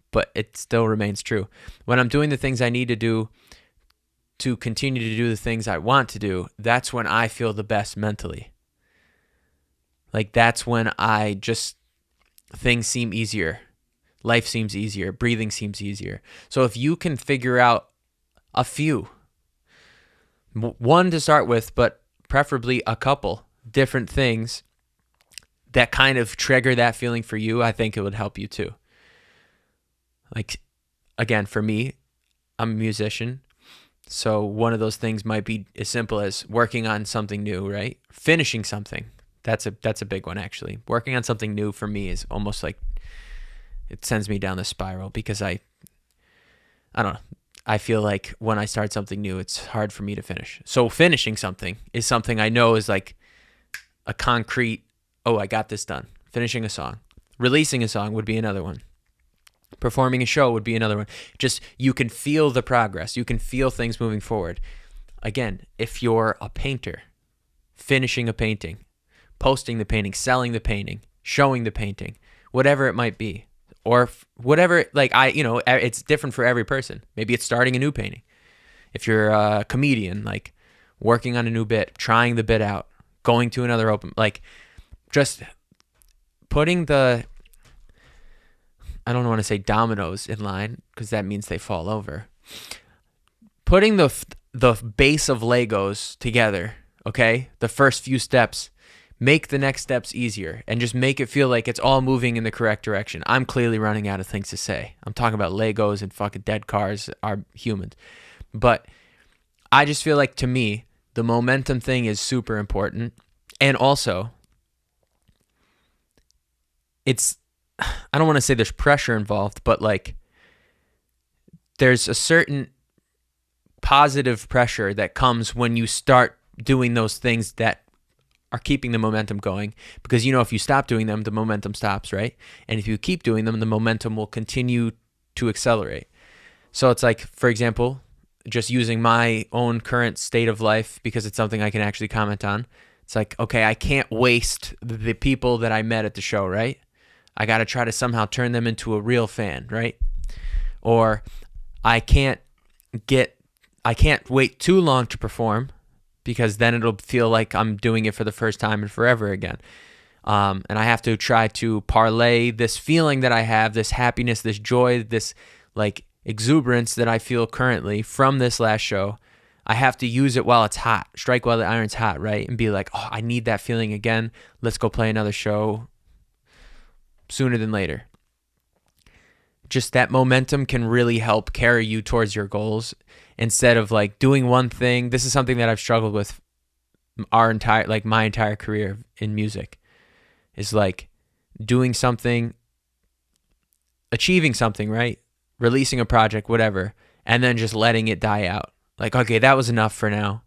but it still remains true. When I'm doing the things I need to do to continue to do the things I want to do, that's when I feel the best mentally. Like that's when things seem easier. Life seems easier. Breathing seems easier. So if you can figure out a few, one to start with, but preferably a couple different things that kind of trigger that feeling for you, I think it would help you too. Like, again, for me, I'm a musician. So one of those things might be as simple as working on something new, right? Finishing something. That's a big one, actually. Working on something new for me is almost like it sends me down the spiral because I don't know. I feel like when I start something new, it's hard for me to finish. So finishing something is something I know is like a concrete, oh, I got this done. Finishing a song. Releasing a song would be another one. Performing a show would be another one. Just, you can feel the progress. You can feel things moving forward. Again, if you're a painter, finishing a painting, posting the painting, selling the painting, showing the painting, whatever it might be, or whatever, like it's different for every person. Maybe it's starting a new painting. If you're a comedian, like working on a new bit, trying the bit out, going to another open, like just putting the, I don't want to say dominoes in line because that means they fall over. Putting the base of Legos together, okay? The first few steps, make the next steps easier and just make it feel like it's all moving in the correct direction. I'm clearly running out of things to say. I'm talking about Legos and fucking dead cars are humans. But I just feel like, to me, the momentum thing is super important. And also, I don't want to say there's pressure involved, but like there's a certain positive pressure that comes when you start doing those things that are keeping the momentum going, because if you stop doing them, the momentum stops, right? And if you keep doing them, the momentum will continue to accelerate. So it's like, for example, just using my own current state of life, because it's something I can actually comment on. It's like, okay, I can't waste the people that I met at the show, right? I got to try to somehow turn them into a real fan, right? Or I can't wait too long to perform, because then it'll feel like I'm doing it for the first time and forever again. And I have to try to parlay this feeling that I have, this happiness, this joy, this like exuberance that I feel currently from this last show. I have to use it while it's hot, strike while the iron's hot, right? And be like, oh, I need that feeling again. Let's go play another show sooner than later. Just that momentum can really help carry you towards your goals, instead of like doing one thing. This is something that I've struggled with my entire career in music, is like doing something, achieving something, right? Releasing a project, whatever, and then just letting it die out. Like, okay, that was enough for now.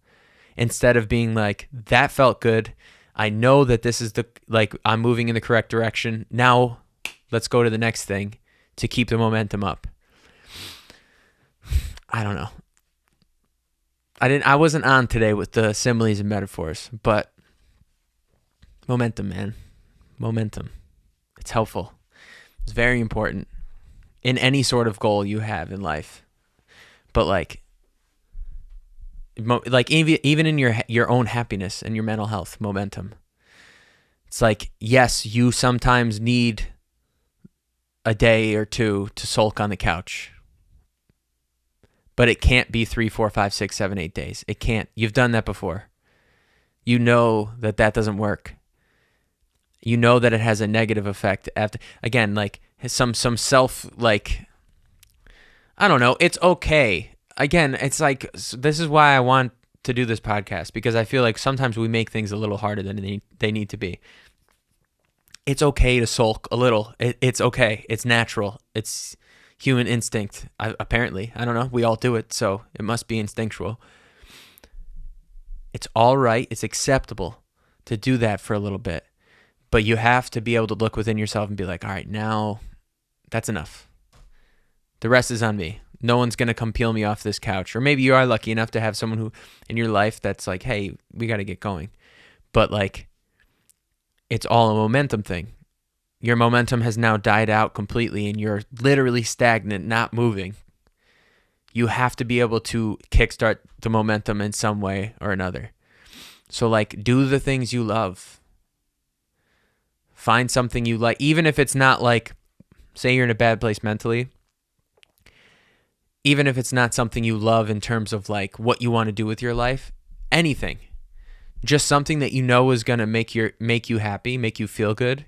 Instead of being like, that felt good. I know that this is I'm moving in the correct direction. Now let's go to the next thing to keep the momentum up. I don't know. I wasn't on today with the similes and metaphors, but momentum, man. Momentum. It's helpful. It's very important in any sort of goal you have in life. But like even in your own happiness and your mental health, momentum. It's like, yes, you sometimes need a day or two to sulk on the couch, but it can't be 3, 4, 5, 6, 7, 8 days. It can't. You've done that before. You know that doesn't work. You know that it has a negative effect after, again, like some self, like, I don't know. It's okay. Again, it's like, this is why I want to do this podcast, because I feel like sometimes we make things a little harder than they need to be. It's okay to sulk a little. It's okay. It's natural. It's human instinct, apparently. I don't know. We all do it, so it must be instinctual. It's all right. It's acceptable to do that for a little bit. But you have to be able to look within yourself and be like, all right, now that's enough. The rest is on me. No one's going to come peel me off this couch. Or maybe you are lucky enough to have someone who in your life that's like, hey, we got to get going. But like, it's all a momentum thing. Your momentum has now died out completely and you're literally stagnant, not moving. You have to be able to kickstart the momentum in some way or another. So like, do the things you love. Find something you like, even if it's not like, say you're in a bad place mentally, even if it's not something you love in terms of like what you want to do with your life, anything. Just something that you know is going to make you happy, make you feel good.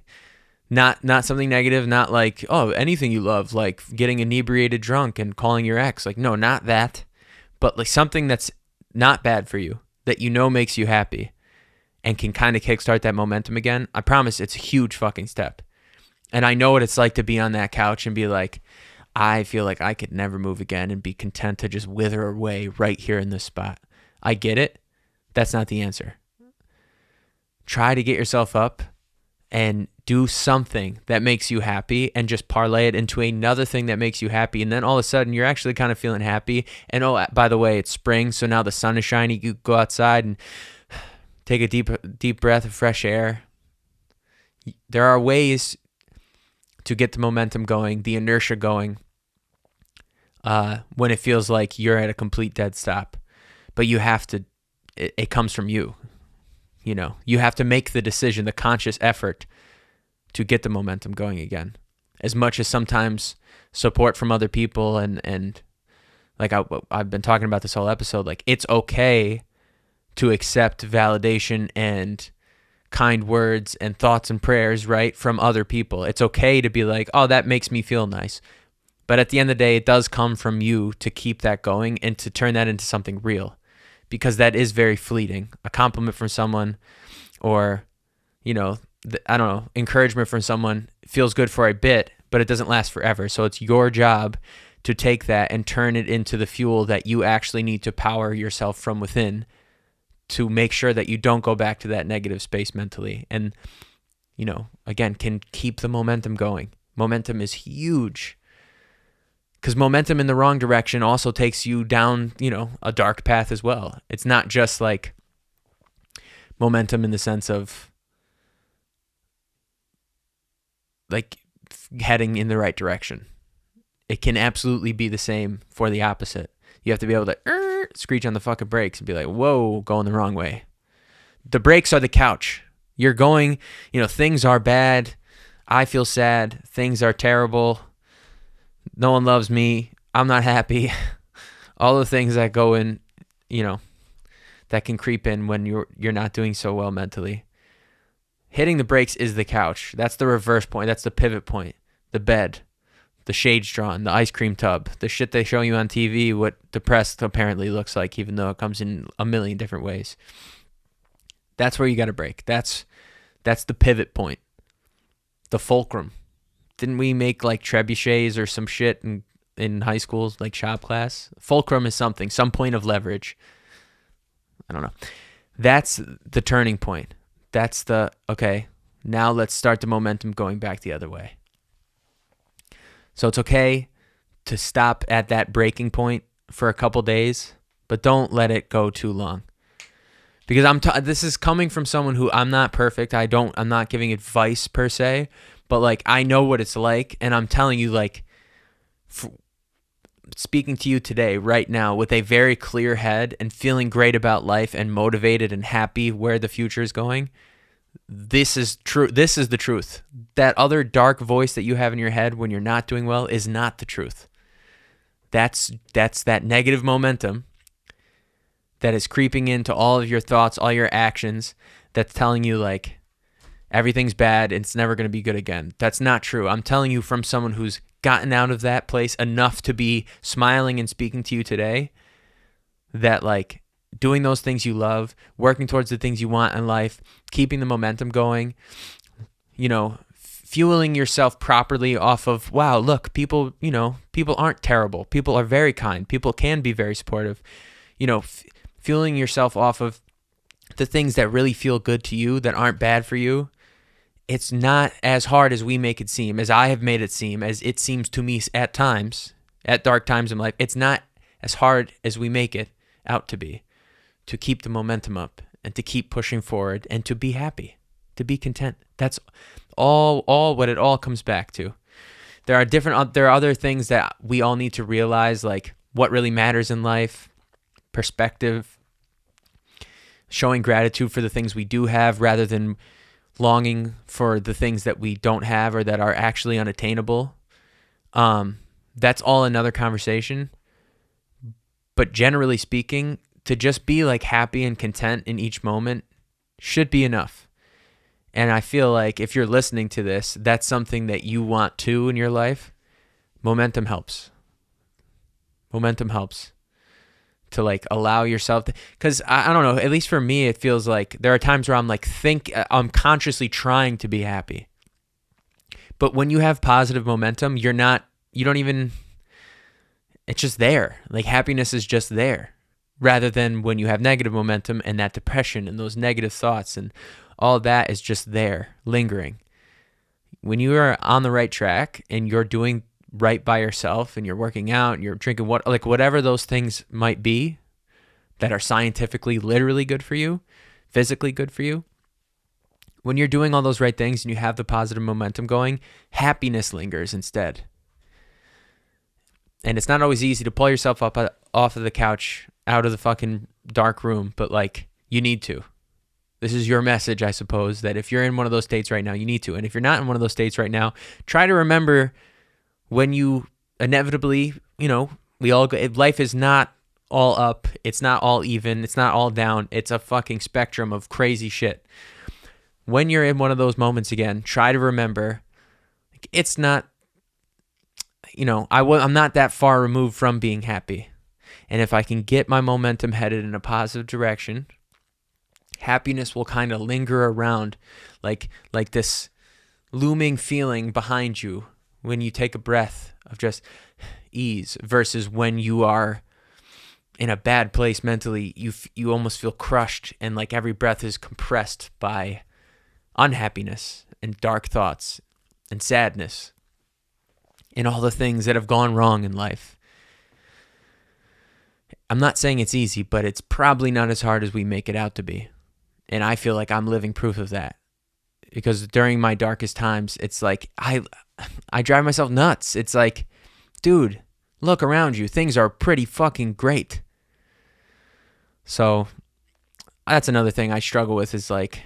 Not something negative, not like, oh, anything you love, like getting inebriated drunk and calling your ex. Like, no, not that. But like something that's not bad for you, that you know makes you happy and can kind of kickstart that momentum again. I promise it's a huge fucking step. And I know what it's like to be on that couch and be like, I feel like I could never move again and be content to just wither away right here in this spot. I get it. That's not the answer. Try to get yourself up and do something that makes you happy and just parlay it into another thing that makes you happy. And then all of a sudden you're actually kind of feeling happy. And oh, by the way, it's spring. So now the sun is shining. You go outside and take a deep breath of fresh air. There are ways to get the momentum going, the inertia going, when it feels like you're at a complete dead stop. But you have to, it comes from you. You know, you have to make the decision, the conscious effort to get the momentum going again. As much as sometimes support from other people and like I've been talking about this whole episode, like it's okay to accept validation and kind words and thoughts and prayers, right, from other people. It's okay to be like, oh, that makes me feel nice. But at the end of the day, it does come from you to keep that going and to turn that into something real, because that is very fleeting. A compliment from someone or, you know, I don't know, encouragement from someone feels good for a bit, but it doesn't last forever. So it's your job to take that and turn it into the fuel that you actually need to power yourself from within to make sure that you don't go back to that negative space mentally. And, again, can keep the momentum going. Momentum is huge, because momentum in the wrong direction also takes you down, a dark path as well. It's not just like momentum in the sense of like heading in the right direction. It can absolutely be the same for the opposite. You have to be able to screech on the fucking brakes and be like, whoa, going the wrong way. The brakes are the couch. You're going, things are bad. I feel sad. Things are terrible. No one loves me. I'm not happy. All the things that go in, that can creep in when you're not doing so well mentally. Hitting the brakes is the couch. That's the reverse point. That's the pivot point. The bed, the shades drawn, the ice cream tub, the shit they show you on TV, what depressed apparently looks like, even though it comes in a million different ways. That's where you got to break. That's the pivot point. The fulcrum. Didn't we make like trebuchets or some shit in high school, like shop class? Fulcrum is something, some point of leverage. I don't know. That's the turning point. That's okay, now let's start the momentum going back the other way. So it's okay to stop at that breaking point for a couple days, but don't let it go too long. Because this is coming from someone who, I'm not perfect. I'm not giving advice per se, but like I know what it's like, and I'm telling you, like, speaking to you today, right now, with a very clear head and feeling great about life and motivated and happy where the future is going. This is true. This is the truth. That other dark voice that you have in your head when you're not doing well is not the truth. That's that negative momentum that is creeping into all of your thoughts, all your actions, that's telling you like everything's bad and it's never going to be good again. That's not true. I'm telling you from someone who's gotten out of that place enough to be smiling and speaking to you today, that like doing those things you love, working towards the things you want in life, keeping the momentum going, fueling yourself properly off of, wow, look, people aren't terrible. People are very kind. People can be very supportive. Fueling yourself off of the things that really feel good to you, that aren't bad for you. It's not as hard as we make it seem, as I have made it seem, as it seems to me at times, at dark times in life. It's not as hard as we make it out to be, to keep the momentum up and to keep pushing forward and to be happy, to be content. That's all what it all comes back to. There are other things that we all need to realize, like what really matters in life, perspective, showing gratitude for the things we do have rather than longing for the things that we don't have or that are actually unattainable. That's all another conversation. But generally speaking, to just be like happy and content in each moment should be enough. And I feel like if you're listening to this, that's something that you want too in your life. Momentum helps. Momentum helps to like allow yourself to, because I don't know, at least for me, it feels like there are times where I'm like, I'm consciously trying to be happy. But when you have positive momentum, you don't even, it's just there. Like happiness is just there, rather than when you have negative momentum and that depression and those negative thoughts and all that is just there, lingering. When you are on the right track and you're doing right by yourself and you're working out and you're drinking whatever those things might be that are scientifically, literally good for you, physically good for you, when you're doing all those right things and you have the positive momentum going, happiness lingers instead. And it's not always easy to pull yourself up off of the couch, out of the fucking dark room, but like you need to. This is your message, I suppose, that if you're in one of those states right now, you need to. And if you're not in one of those states right now, try to remember when you inevitably, life is not all up. It's not all even. It's not all down. It's a fucking spectrum of crazy shit. When you're in one of those moments again, try to remember it's not, I'm not that far removed from being happy. And if I can get my momentum headed in a positive direction, happiness will kind of linger around like this looming feeling behind you when you take a breath of just ease, versus when you are in a bad place mentally, you almost feel crushed, and like every breath is compressed by unhappiness and dark thoughts and sadness and all the things that have gone wrong in life. I'm not saying it's easy, but it's probably not as hard as we make it out to be. And I feel like I'm living proof of that. Because during my darkest times, it's like I drive myself nuts. It's like, dude, look around you. Things are pretty fucking great. So that's another thing I struggle with, is like,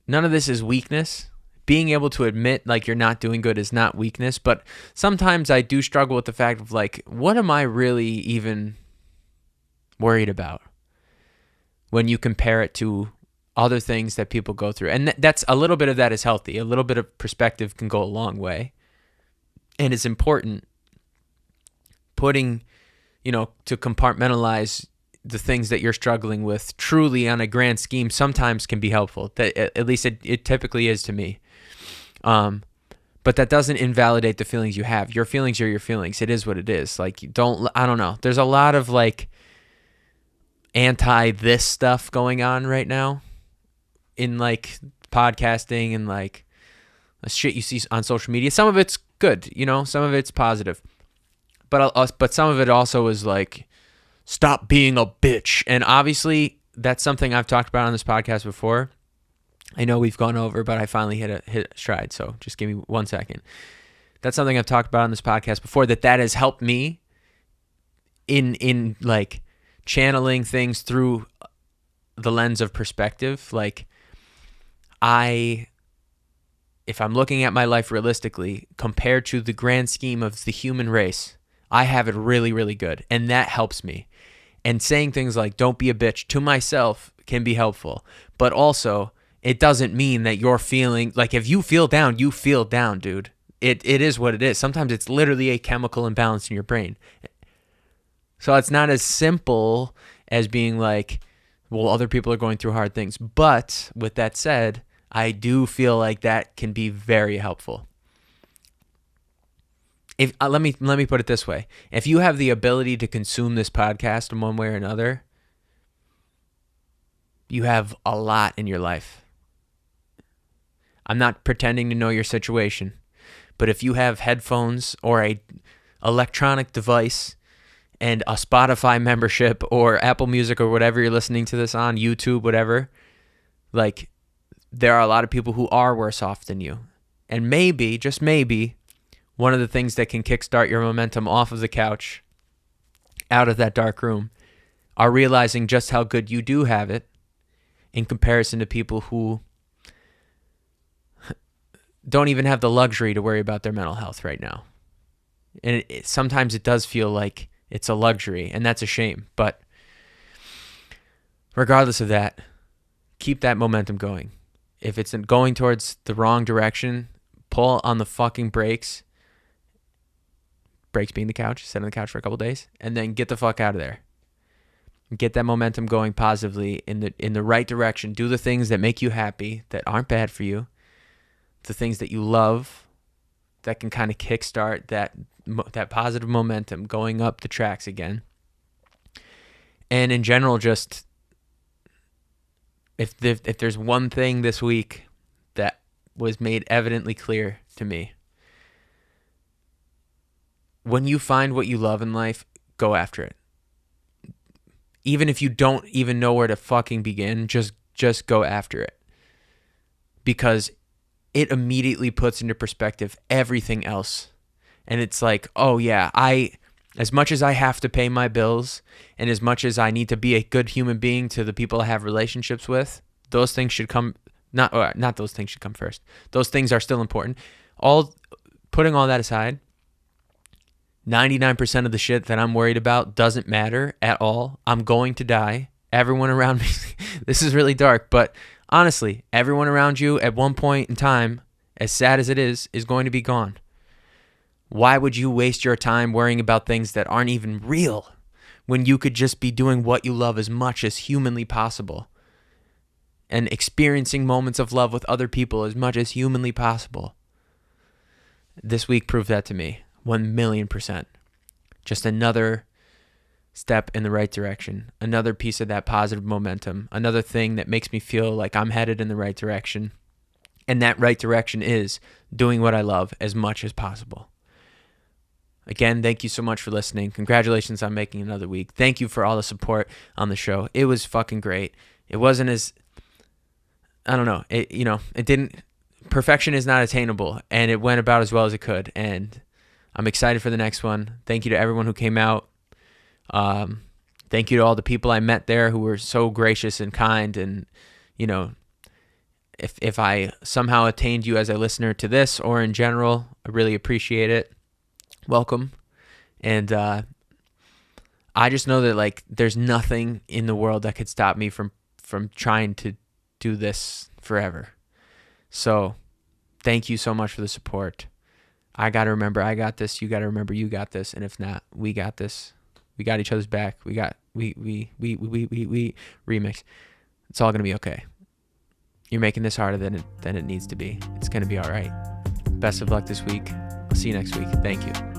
none of this is weakness. Being able to admit like you're not doing good is not weakness, but sometimes I do struggle with the fact of like, what am I really even worried about when you compare it to other things that people go through? And that's a little bit of that is healthy. A little bit of perspective can go a long way. And it's important putting, to compartmentalize the things that you're struggling with truly on a grand scheme sometimes can be helpful. That at least it typically is to me. But that doesn't invalidate the feelings you have. Your feelings are your feelings. It is what it is. Like, I don't know. There's a lot of like anti this stuff going on right now in like podcasting and like the shit you see on social media. Some of it's good, some of it's positive, but some of it also is like, stop being a bitch. And obviously that's something I've talked about on this podcast before. I know we've gone over, but I finally hit a stride. So just give me 1 second. That's something I've talked about on this podcast before, that has helped me in like channeling things through the lens of perspective. Like, if I'm looking at my life realistically compared to the grand scheme of the human race, I have it really, really good. And that helps me. And saying things like, don't be a bitch to myself can be helpful. But also, it doesn't mean that you're feeling, like, if you feel down, dude. It is what it is. Sometimes it's literally a chemical imbalance in your brain. So it's not as simple as being like, well, other people are going through hard things. But with that said, I do feel like that can be very helpful. If let me put it this way. If you have the ability to consume this podcast in one way or another, you have a lot in your life. I'm not pretending to know your situation, but if you have headphones or a electronic device and a Spotify membership or Apple Music or whatever you're listening to this on, YouTube, whatever, like, there are a lot of people who are worse off than you. And maybe, just maybe, one of the things that can kickstart your momentum off of the couch, out of that dark room, are realizing just how good you do have it in comparison to people who don't even have the luxury to worry about their mental health right now. And sometimes it does feel like it's a luxury, and that's a shame. But regardless of that, keep that momentum going. If it's going towards the wrong direction, pull on the fucking brakes. Brakes being the couch. Sit on the couch for a couple days, and then get the fuck out of there. Get that momentum going positively in the right direction. Do the things that make you happy, that aren't bad for you. The things that you love, that can kind of kickstart that positive momentum going up the tracks again. And in general, just if there's one thing this week that was made evidently clear to me, when you find what you love in life, go after it. Even if you don't even know where to fucking begin, just go after it. Because it immediately puts into perspective everything else. And it's like, oh yeah, as much as I have to pay my bills and as much as I need to be a good human being to the people I have relationships with, those things should come, not those things should come first. Those things are still important. Putting all that aside, 99% of the shit that I'm worried about doesn't matter at all. I'm going to die. Everyone around me, this is really dark, but honestly, everyone around you at one point in time, as sad as it is going to be gone. Why would you waste your time worrying about things that aren't even real when you could just be doing what you love as much as humanly possible and experiencing moments of love with other people as much as humanly possible? This week proved that to me, 1,000,000%. Just another step in the right direction, another piece of that positive momentum, another thing that makes me feel like I'm headed in the right direction. And that right direction is doing what I love as much as possible. Again, thank you so much for listening. Congratulations on making another week. Thank you for all the support on the show. It was fucking great. It wasn't as, I don't know, it didn't, perfection is not attainable, and it went about as well as it could. And I'm excited for the next one. Thank you to everyone who came out. Thank you to all the people I met there who were so gracious and kind. And, if I somehow attained you as a listener to this or in general, I really appreciate it. Welcome. And I just know that there's nothing in the world that could stop me from trying to do this forever. So thank you so much for the support. I got to remember I got this. You got to remember you got this. And if not, we got this. We got each other's back. We remix. It's all going to be okay. You're making this harder than it needs to be. It's going to be all right. Best of luck this week. I'll see you next week. Thank you.